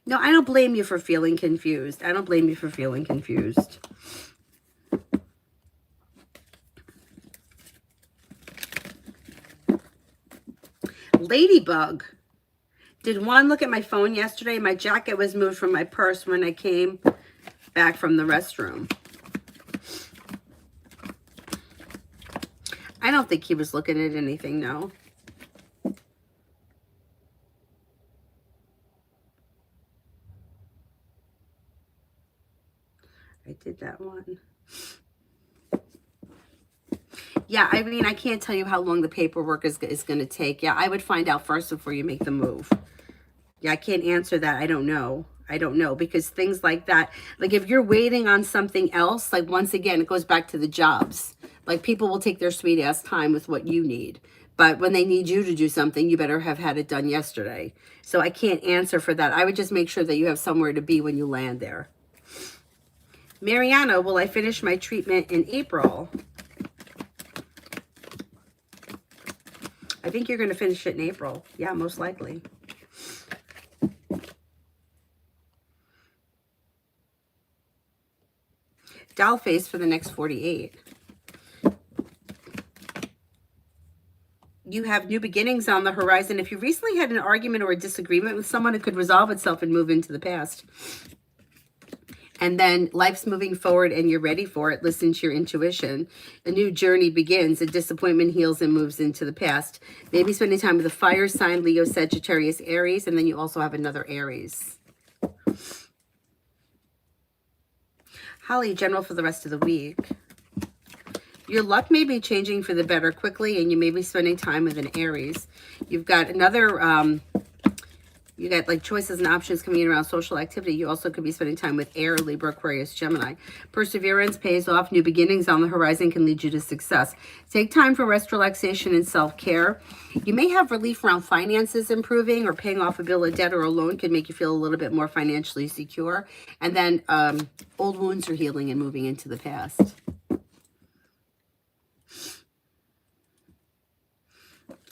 No, I don't blame you for feeling confused. I don't blame you for feeling confused. Ladybug. Did one look at my phone yesterday? My jacket was moved from my purse when I came back from the restroom. I don't think he was looking at anything, no. I did that one. Yeah, I mean, I can't tell you how long the paperwork is going to take. Yeah, I would find out first before you make the move. Yeah, I can't answer that. I don't know. I don't know, because things like that, like if you're waiting on something else, like once again, it goes back to the jobs. Like people will take their sweet ass time with what you need. But when they need you to do something, you better have had it done yesterday. So I can't answer for that. I would just make sure that you have somewhere to be when you land there. Mariana, will I finish my treatment in April? I think you're going to finish it in April. Yeah, most likely. Doll face for the next 48. You have new beginnings on the horizon. If you recently had an argument or a disagreement with someone, it could resolve itself and move into the past. And then life's moving forward and you're ready for it. Listen to your intuition. A new journey begins. A disappointment heals and moves into the past. Maybe spending time with a fire sign, Leo, Sagittarius, Aries. And then you also have another Aries. Holly, general for the rest of the week. Your luck may be changing for the better quickly, and you may be spending time with an Aries. You've got another, you got like choices and options coming in around social activity. You also could be spending time with Air, Libra, Aquarius, Gemini. Perseverance pays off. New beginnings on the horizon can lead you to success. Take time for rest, relaxation, and self-care. You may have relief around finances improving, or paying off a bill of debt or a loan could make you feel a little bit more financially secure. And then old wounds are healing and moving into the past.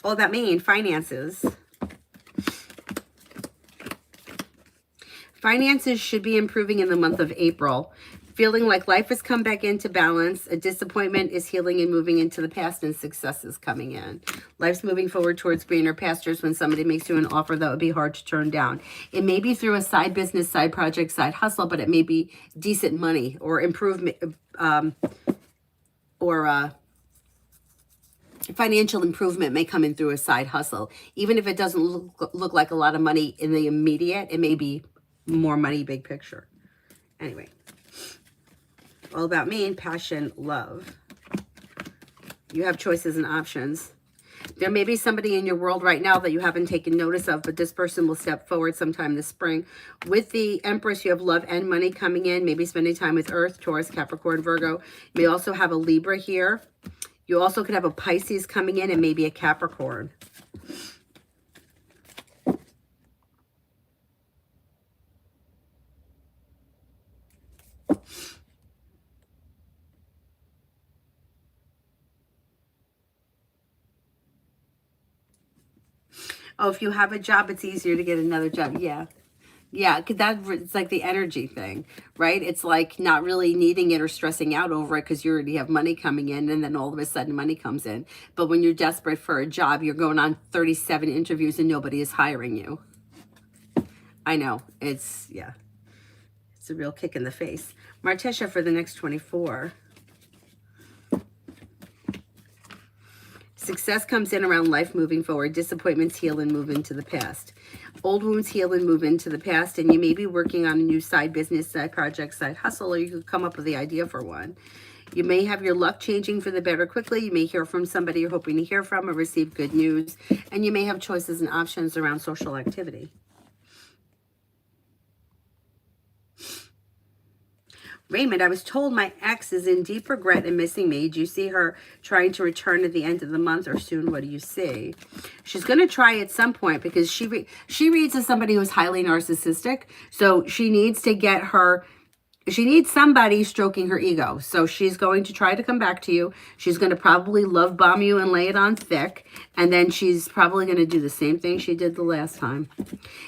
All that mean finances. Finances should be improving in the month of April. Feeling like life has come back into balance. A disappointment is healing and moving into the past, and success is coming in. Life's moving forward towards greener pastures when somebody makes you an offer that would be hard to turn down. It may be through a side business, side project, side hustle, but it may be decent money or improvement, financial improvement may come in through a side hustle. Even if it doesn't look like a lot of money in the immediate, it may be more money, big picture. Anyway, all about me, passion, love. You have choices and options. There may be somebody in your world right now that you haven't taken notice of, but this person will step forward sometime this spring. With the Empress, you have love and money coming in. Maybe spending time with Earth, Taurus, Capricorn, Virgo. You may also have a Libra here. You also could have a Pisces coming in and maybe a Capricorn. Oh, if you have a job, it's easier to get another job. Yeah. Yeah, because it's like the energy thing, right? It's like not really needing it or stressing out over it because you already have money coming in, and then all of a sudden money comes in. But when you're desperate for a job, you're going on 37 interviews and nobody is hiring you. I know. It's, yeah. It's a real kick in the face. Martesha for the next 24. Success comes in around life moving forward. Disappointments heal and move into the past. Old wounds heal and move into the past, and you may be working on a new side business, side project, side hustle, or you could come up with the idea for one. You may have your luck changing for the better quickly. You may hear from somebody you're hoping to hear from or receive good news. And you may have choices and options around social activity. Raymond, I was told my ex is in deep regret and missing me. Do you see her trying to return at the end of the month or soon? What do you see? She's going to try at some point because she reads as somebody who's highly narcissistic. So she needs to get her... She needs somebody stroking her ego. So she's going to try to come back to you. She's going to probably love bomb you and lay it on thick. And then she's probably going to do the same thing she did the last time.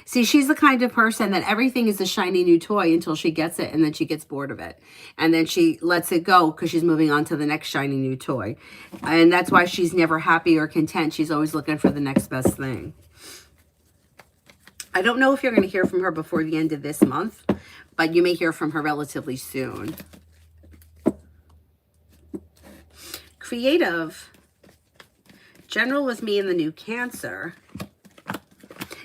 See, she's the kind of person that everything is a shiny new toy until she gets it and then she gets bored of it. And then she lets it go because she's moving on to the next shiny new toy. And that's why she's never happy or content. She's always looking for the next best thing. I don't know if you're going to hear from her before the end of this month, but you may hear from her relatively soon. Creative. General with me in the new Cancer.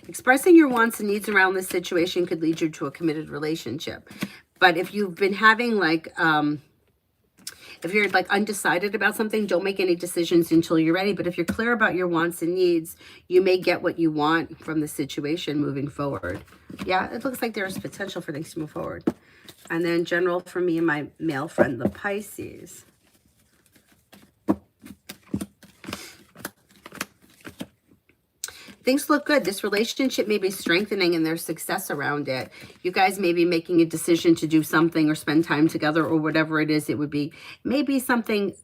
Expressing your wants and needs around this situation could lead you to a committed relationship. But if you've been having if you're undecided about something, don't make any decisions until you're ready. But if you're clear about your wants and needs, you may get what you want from the situation moving forward. Yeah, it looks like there's potential for things to move forward. And then General for me and my male friend, the Pisces. Things look good. This relationship may be strengthening and there's success around it. You guys may be making a decision to do something or spend time together or whatever it is it would be. Maybe something,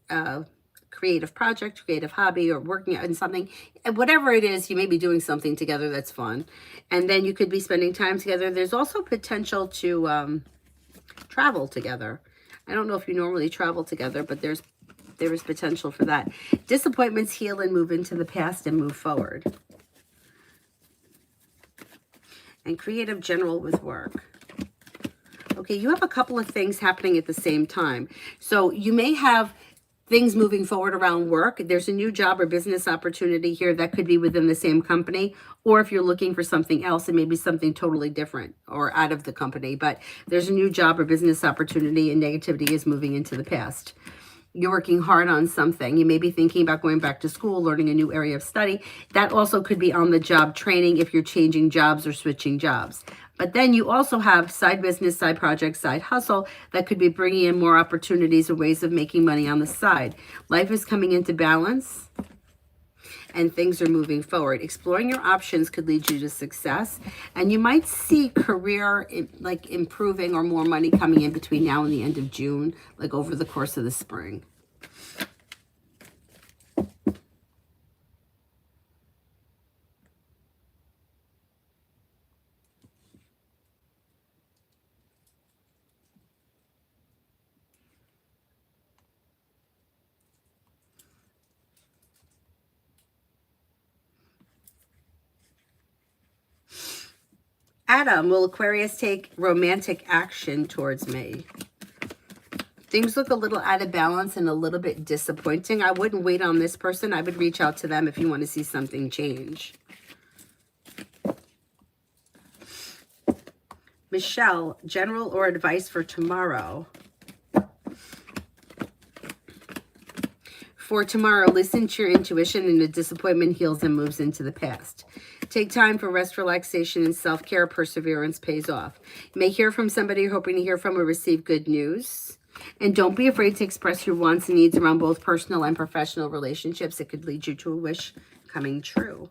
creative project, creative hobby, or working on something. Whatever it is, you may be doing something together that's fun. And then you could be spending time together. There's also potential to travel together. I don't know if you normally travel together, but there is potential for that. Disappointments heal and move into the past and move forward. And creative, General with work. Okay, you have a couple of things happening at the same time. So you may have things moving forward around work. There's a new job or business opportunity here that could be within the same company. Or if you're looking for something else, it may be something totally different or out of the company. But there's a new job or business opportunity and negativity is moving into the past. You're working hard on something. You may be thinking about going back to school, learning a new area of study. That also could be on the job training if you're changing jobs or switching jobs. But then you also have side business, side project, side hustle that could be bringing in more opportunities or ways of making money on the side. Life is coming into balance and things are moving forward. Exploring your options could lead you to success. And you might see career improving or more money coming in between now and the end of June, over the course of the spring. Adam, will Aquarius take romantic action towards me? Things look a little out of balance and a little bit disappointing. I wouldn't wait on this person. I would reach out to them if you want to see something change. Michelle, general or advice for tomorrow? For tomorrow, listen to your intuition and the disappointment heals and moves into the past. Take time for rest, relaxation, and self-care. Perseverance pays off. You may hear from somebody you're hoping to hear from or receive good news. And don't be afraid to express your wants and needs around both personal and professional relationships. It could lead you to a wish coming true.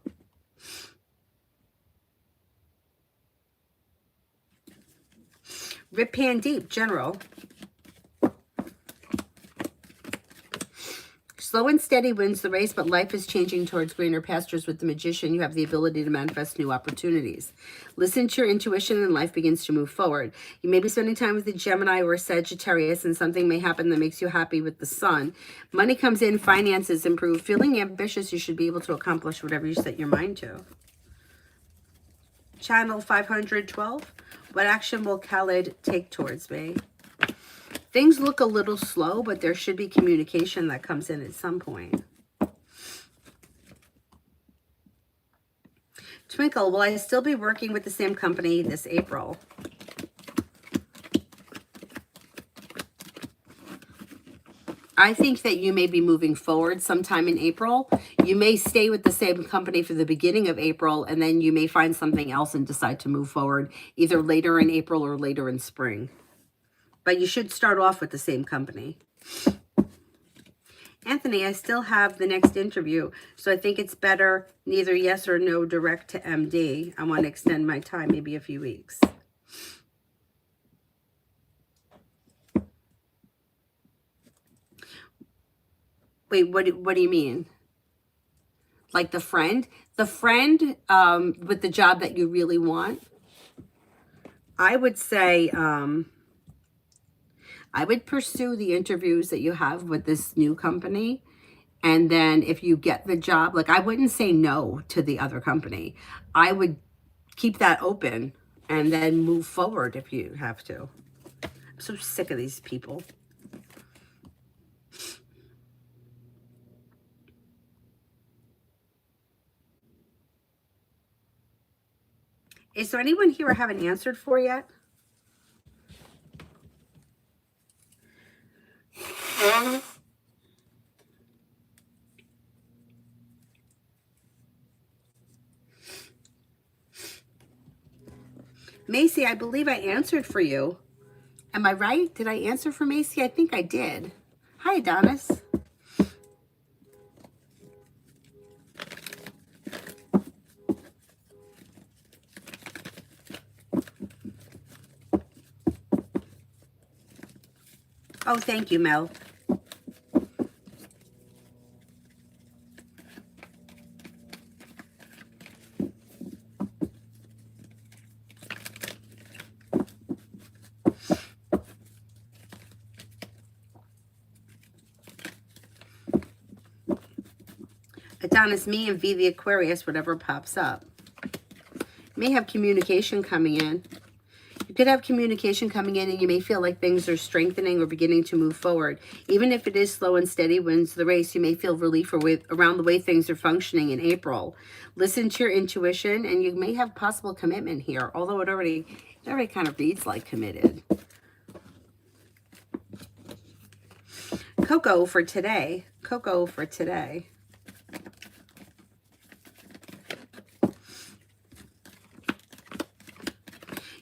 Rip Pan Deep, general. Slow and steady wins the race, but life is changing towards greener pastures. With the Magician, you have the ability to manifest new opportunities. Listen to your intuition and life begins to move forward. You may be spending time with a Gemini or a Sagittarius, and something may happen that makes you happy with the Sun. Money comes in, finances improve. Feeling ambitious, you should be able to accomplish whatever you set your mind to. Channel 512. What action will Khaled take towards me? Things look a little slow, but there should be communication that comes in at some point. Twinkle, will I still be working with the same company this April? I think that you may be moving forward sometime in April. You may stay with the same company for the beginning of April, and then you may find something else and decide to move forward either later in April or later in spring. But you should start off with the same company. Anthony, I still have the next interview, so I think it's better neither yes or no direct to MD. I want to extend my time, maybe a few weeks. Wait, what do you mean? Like the friend? The friend with the job that you really want? I would say I would pursue the interviews that you have with this new company. And then if you get the job, like I wouldn't say no to the other company. I would keep that open and then move forward if you have to. I'm so sick of these people. Is there anyone here I haven't answered for yet? Macy, I believe I answered for you. Am I right? Did I answer for Macy? I think I did. Hi, Adonis. Oh, thank you, Mel. Adonis, me, and V the Aquarius, whatever pops up. You may have communication coming in. You could have communication coming in and you may feel like things are strengthening or beginning to move forward. Even if it is slow and steady wins the race, you may feel relief around the way things are functioning in April. Listen to your intuition and you may have possible commitment here, although it already kind of reads like committed. Coco for today. Coco for today.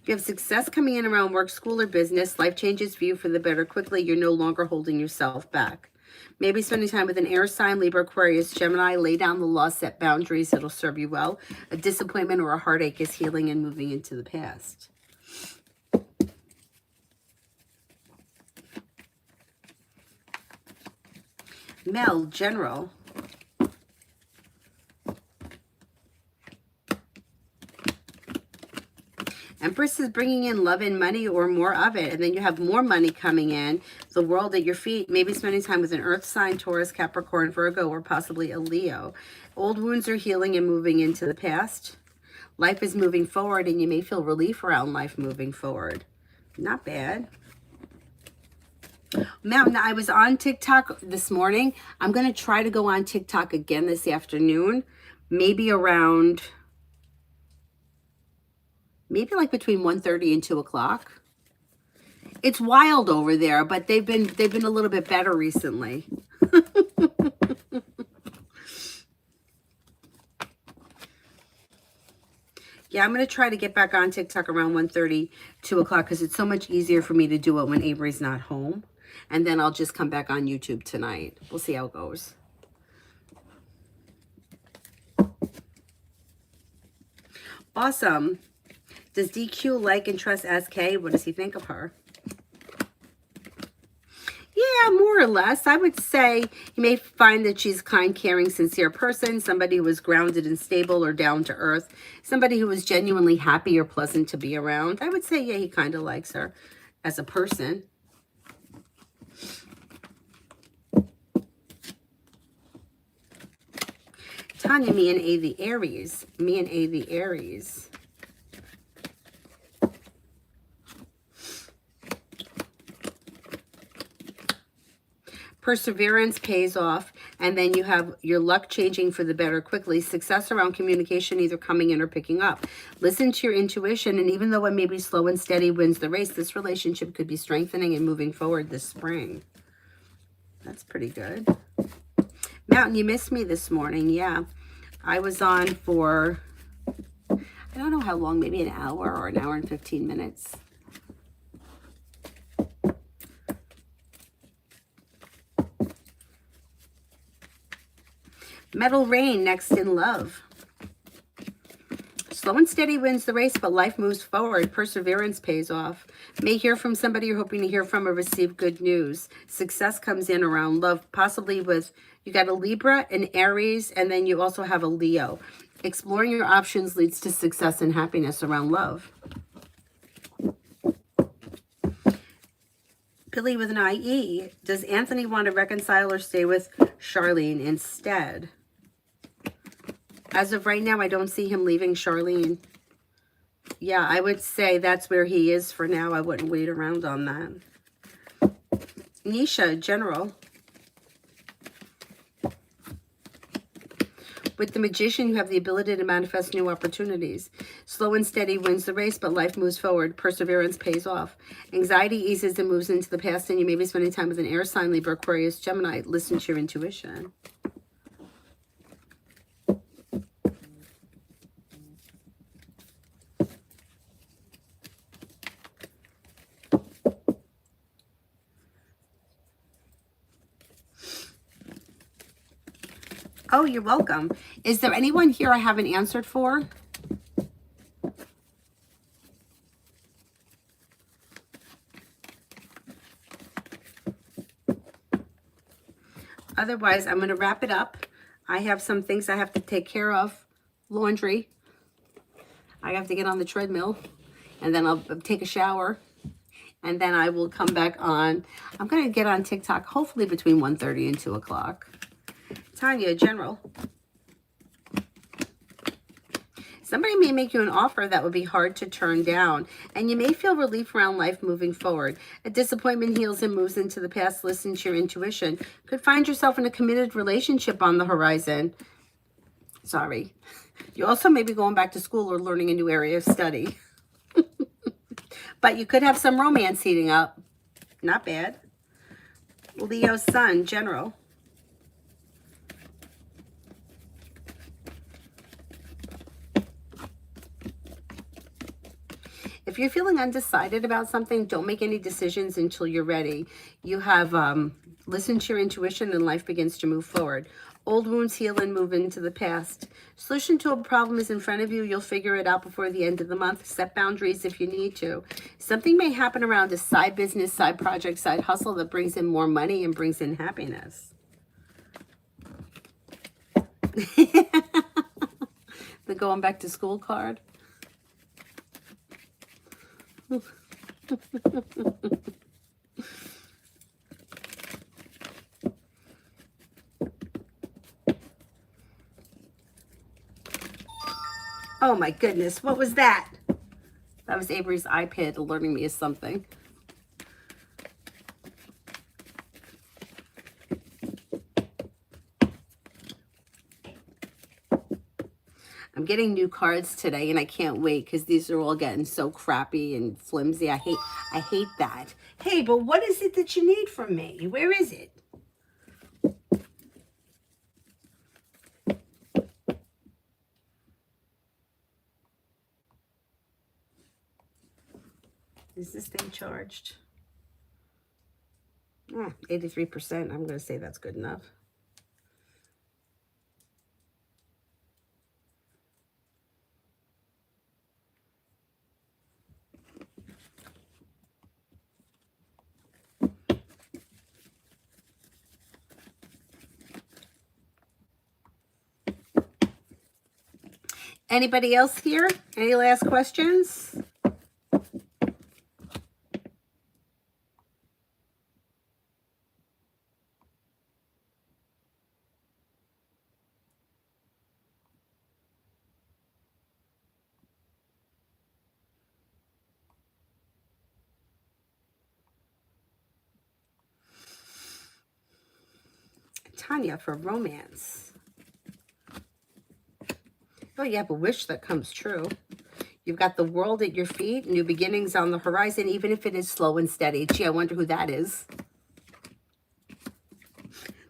You have success coming in around work, school, or business. Life changes for you for the better quickly. You're no longer holding yourself back. Maybe spending time with an air sign, Libra, Aquarius, Gemini. Lay down the law, set boundaries. It'll serve you well. A disappointment or a heartache is healing and moving into the past. Mel, general. Empress is bringing in love and money or more of it. And then you have more money coming in. The world at your feet. Maybe spending time with an earth sign, Taurus, Capricorn, Virgo, or possibly a Leo. Old wounds are healing and moving into the past. Life is moving forward and you may feel relief around life moving forward. Not bad. Now, I was on TikTok this morning. I'm going to try to go on TikTok again this afternoon. Maybe around... maybe like between 1:30 and 2 o'clock. It's wild over there, but they've been a little bit better recently. Yeah, I'm going to try to get back on TikTok around 1:30, 2 o'clock, because it's so much easier for me to do it when Avery's not home. And then I'll just come back on YouTube tonight. We'll see how it goes. Awesome. Does DQ like and trust SK? What does he think of her? Yeah, more or less. I would say you may find that she's a kind, caring, sincere person, somebody who is grounded and stable or down to earth, somebody who is genuinely happy or pleasant to be around. I would say, yeah, he kind of likes her as a person. Tanya, me and A the Aries. Me and A the Aries. Perseverance pays off, and then you have your luck changing for the better quickly. Success around communication either coming in or picking up. Listen to your intuition, and even though it may be slow and steady wins the race, this relationship could be strengthening and moving forward this spring. That's pretty good. Mountain, you missed me this morning. Yeah, I was on for, I don't know how long, maybe an hour or an hour and 15 minutes. Metal Rain, next in love. Slow and steady wins the race, but life moves forward. Perseverance pays off. May hear from somebody you're hoping to hear from or receive good news. Success comes in around love, possibly with, you got a Libra, an Aries, and then you also have a Leo. Exploring your options leads to success and happiness around love. Billy with an IE. Does Anthony want to reconcile or stay with Charlene instead? As of right now, I don't see him leaving Charlene. Yeah, I would say that's where he is for now. I wouldn't wait around on that. Nisha, general. With the Magician, you have the ability to manifest new opportunities. Slow and steady wins the race, but life moves forward. Perseverance pays off. Anxiety eases and moves into the past, and you may be spending time with an air sign, Libra, Aquarius, Gemini. Listen to your intuition. Oh, you're welcome. Is there anyone here I haven't answered for? Otherwise, I'm going to wrap it up. I have some things I have to take care of. Laundry. I have to get on the treadmill. And then I'll take a shower. And then I will come back on. I'm going to get on TikTok hopefully between 1:30 and 2 o'clock. Tanya, general. Somebody may make you an offer that would be hard to turn down, and you may feel relief around life moving forward. A disappointment heals and moves into the past. Listen to your intuition. Could find yourself in a committed relationship on the horizon. Sorry. You also may be going back to school or learning a new area of study. But you could have some romance heating up. Not bad. Leo sun, general. If you're feeling undecided about something, don't make any decisions until you're ready. You have listened to your intuition and life begins to move forward. Old wounds heal and move into the past. Solution to a problem is in front of you. You'll figure it out before the end of the month. Set boundaries if you need to. Something may happen around a side business, side project, side hustle that brings in more money and brings in happiness. The going back to school card. Oh my goodness, what was that? That was Avery's iPad alerting me of something. I'm getting new cards today and I can't wait because these are all getting so crappy and flimsy. I hate that. Hey, but what is it that you need from me? Where is it? Is this thing charged? 83%. I'm going to say that's good enough. Anybody else here? Any last questions? Tanya for romance. Oh, you have a wish that comes true. You've got the world at your feet, new beginnings on the horizon, even if it is slow and steady. Gee, I wonder who that is.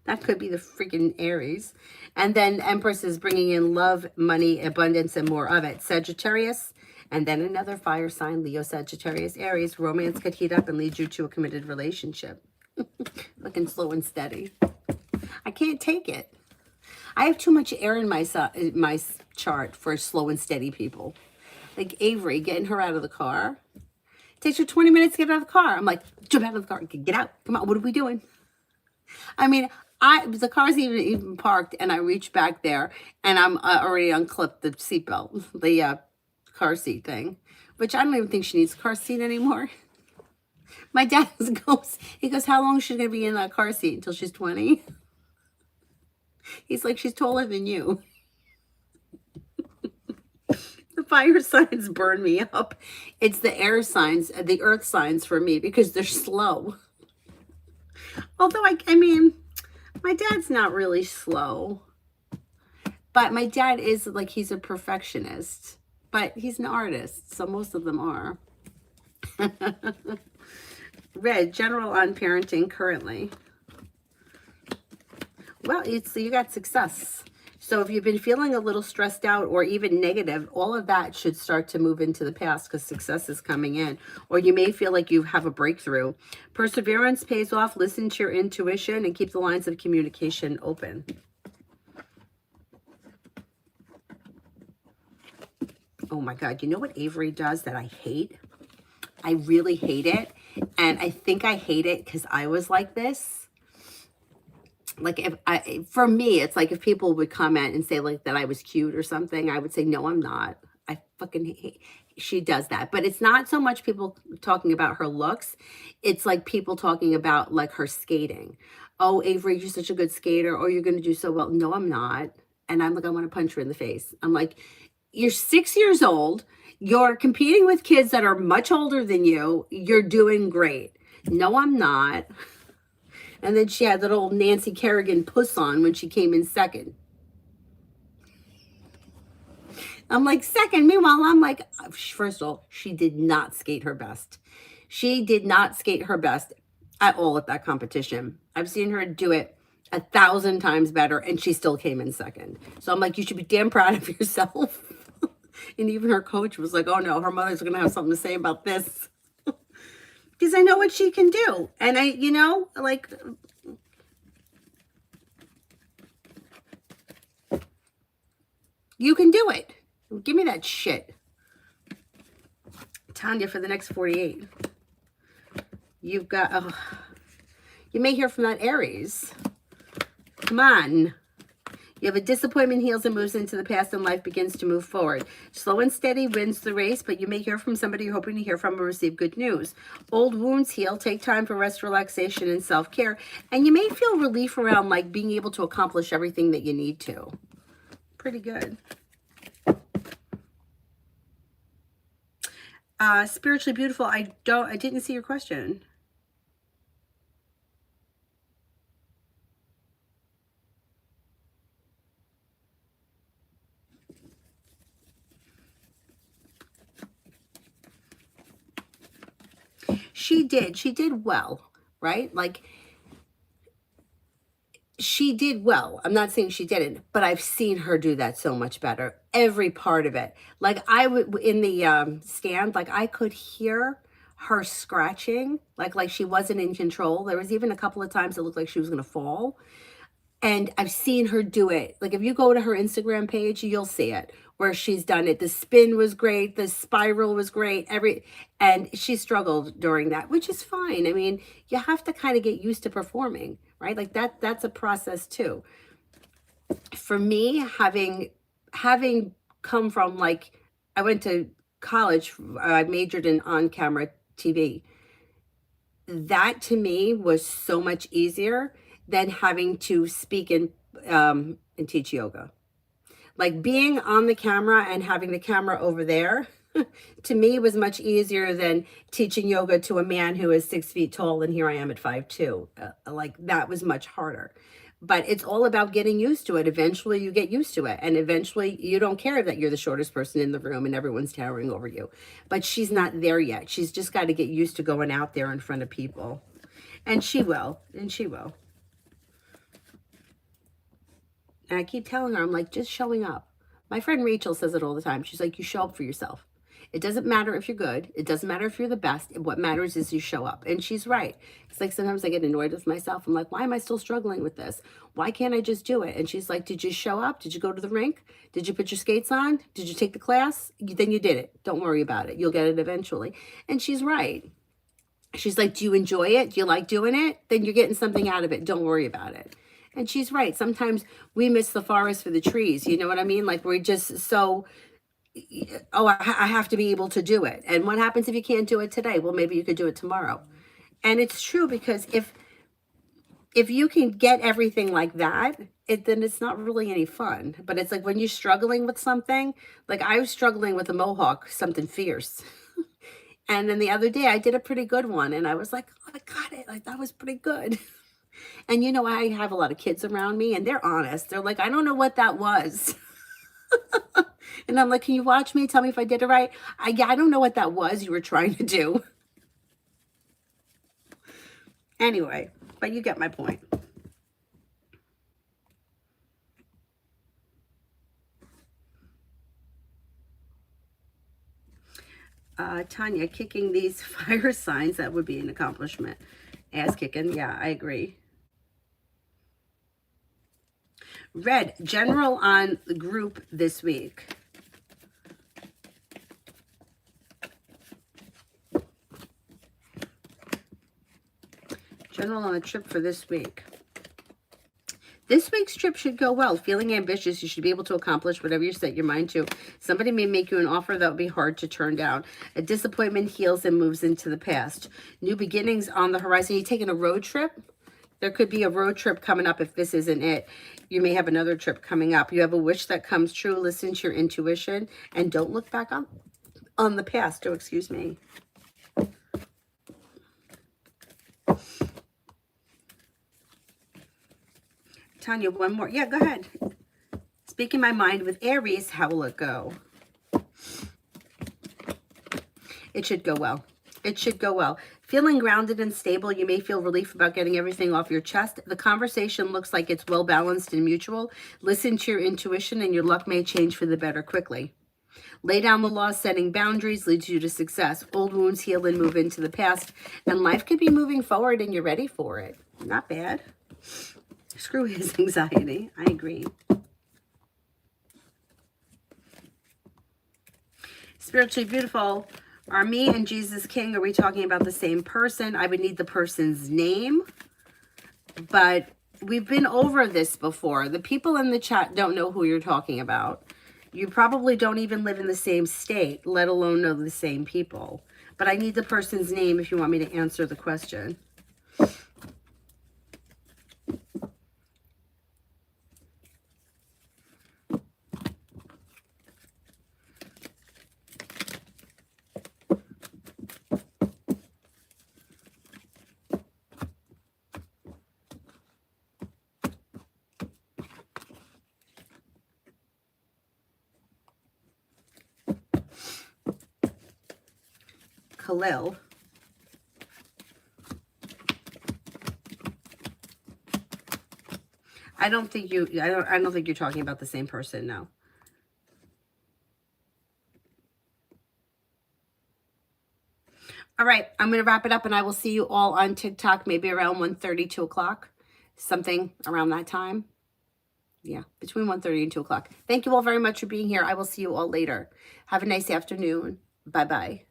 That could be the freaking Aries. And then Empress is bringing in love, money, abundance, and more of it. Sagittarius. And then another fire sign, Leo, Sagittarius, Aries. Romance could heat up and lead you to a committed relationship. Looking slow and steady. I can't take it. I have too much air in my chart for slow and steady people. Like Avery, getting her out of the car. It takes her 20 minutes to get out of the car. I'm like, jump out of the car. Get out. Come on. What are we doing? I mean, the car's even parked, and I reach back there, and I'm already unclipped the seatbelt, the car seat thing, which I don't even think she needs a car seat anymore. My dad he goes, how long is she going to be in that car seat until she's 20? He's like, she's taller than you. The fire signs burn me up. It's the air signs, the earth signs for me, because they're slow. Although, I mean, my dad's not really slow. But my dad is, like, he's a perfectionist. But he's an artist, so most of them are. Red, general on parenting currently. Well, you got success. So if you've been feeling a little stressed out or even negative, all of that should start to move into the past because success is coming in. Or you may feel like you have a breakthrough. Perseverance pays off. Listen to your intuition and keep the lines of communication open. Oh my God, you know what Avery does that I hate? I really hate it. And I think I hate it because I was like this. Like, for me, it's like if people would comment and say like that I was cute or something, I would say, no, I'm not. I fucking hate. She does that. But it's not so much people talking about her looks. It's like people talking about like her skating. Oh, Avery, you're such a good skater. Oh, you're going to do so well. No, I'm not. And I'm like, I want to punch her in the face. I'm like, you're 6 years old. You're competing with kids that are much older than you. You're doing great. No, I'm not. And then she had that old Nancy Kerrigan puss on when she came in second. I'm like, second. Meanwhile, I'm like, first of all, she did not skate her best. She did not skate her best at all at that competition. I've seen her do it 1,000 times better, and she still came in second. So I'm like, you should be damn proud of yourself. And even her coach was like, oh no, her mother's going to have something to say about this. Because I know what she can do. And I, you know, like, you can do it. Give me that shit. Tanya, for the next 48. You've got, you may hear from that Aries. Come on. You have a disappointment heals and moves into the past and life begins to move forward. Slow and steady wins the race, but you may hear from somebody you're hoping to hear from or receive good news. Old wounds heal. Take time for rest, relaxation, and self-care. And you may feel relief around like being able to accomplish everything that you need to. Pretty good. Spiritually beautiful. I didn't see your question. She did well, right? Like, she did well. I'm not saying she didn't, but I've seen her do that so much better. Every part of it. Like, I would, in the stand, like, I could hear her scratching, like she wasn't in control. There was even a couple of times it looked like she was going to fall. And I've seen her do it. Like, if you go to her Instagram page, you'll see it where she's done it. The spin was great. The spiral was great. And she struggled during that, which is fine. I mean, you have to kind of get used to performing, right? Like that's a process too. For me, having come from, like, I went to college, I majored in on-camera TV. That to me was so much easier than having to speak and teach yoga. Like, being on the camera and having the camera over there, to me was much easier than teaching yoga to a man who is 6 feet tall and here I am at 5'2". Like, that was much harder. But it's all about getting used to it. Eventually you get used to it. And eventually you don't care that you're the shortest person in the room and everyone's towering over you. But she's not there yet. She's just got to get used to going out there in front of people. And she will. And she will. And I keep telling her, I'm like, just showing up. My friend Rachel says it all the time. She's like, you show up for yourself. It doesn't matter if you're good. It doesn't matter if you're the best. What matters is you show up. And she's right. It's like sometimes I get annoyed with myself. I'm like, why am I still struggling with this? Why can't I just do it? And she's like, did you show up? Did you go to the rink? Did you put your skates on? Did you take the class? Then you did it. Don't worry about it. You'll get it eventually. And she's right. She's like, do you enjoy it? Do you like doing it? Then you're getting something out of it. Don't worry about it. And she's right. Sometimes we miss the forest for the trees. You know what I mean? Like we're just so, oh, I have to be able to do it. And what happens if you can't do it today? Well, maybe you could do it tomorrow. And it's true, because if you can get everything like that, then it's not really any fun. But it's like when you're struggling with something, like I was struggling with a mohawk, something fierce. And then the other day I did a pretty good one, and I was like, oh, I got it. Like that was pretty good. And you know, I have a lot of kids around me, and they're honest. They're like, I don't know what that was. And I'm like, can you watch me? Tell me if I did it right. I don't know what that was you were trying to do. Anyway, but you get my point. Tanya, kicking these fire signs, that would be an accomplishment. Ass kicking, yeah, I agree. Red, general on the group this week. General on the trip for this week. This week's trip should go well. Feeling ambitious, you should be able to accomplish whatever you set your mind to. Somebody may make you an offer that will be hard to turn down. A disappointment heals and moves into the past. New beginnings on the horizon. You taking a road trip? There could be a road trip coming up if this isn't it. You may have another trip coming up. You have a wish that comes true. Listen to your intuition and don't look back on the past. Oh, excuse me. Tanya, one more. Yeah, go ahead. Speaking my mind with Aries, how will it go? It should go well. It should go well. Feeling grounded and stable, you may feel relief about getting everything off your chest. The conversation looks like it's well balanced and mutual. Listen to your intuition and your luck may change for the better quickly. Lay down the law, setting boundaries leads you to success. Old wounds heal and move into the past. And life could be moving forward and you're ready for it. Not bad. Screw his anxiety. I agree. Spiritually beautiful. Are me and Jesus King, are we talking about the same person? I would need the person's name. But we've been over this before. The people in the chat don't know who you're talking about. You probably don't even live in the same state, let alone know the same people. But I need the person's name if you want me to answer the question. Khalil. I don't think you're talking about the same person, no. All right, I'm going to wrap it up and I will see you all on TikTok maybe around 1:30, 2 o'clock. Something around that time. Yeah, between 1:30 and 2 o'clock. Thank you all very much for being here. I will see you all later. Have a nice afternoon. Bye-bye.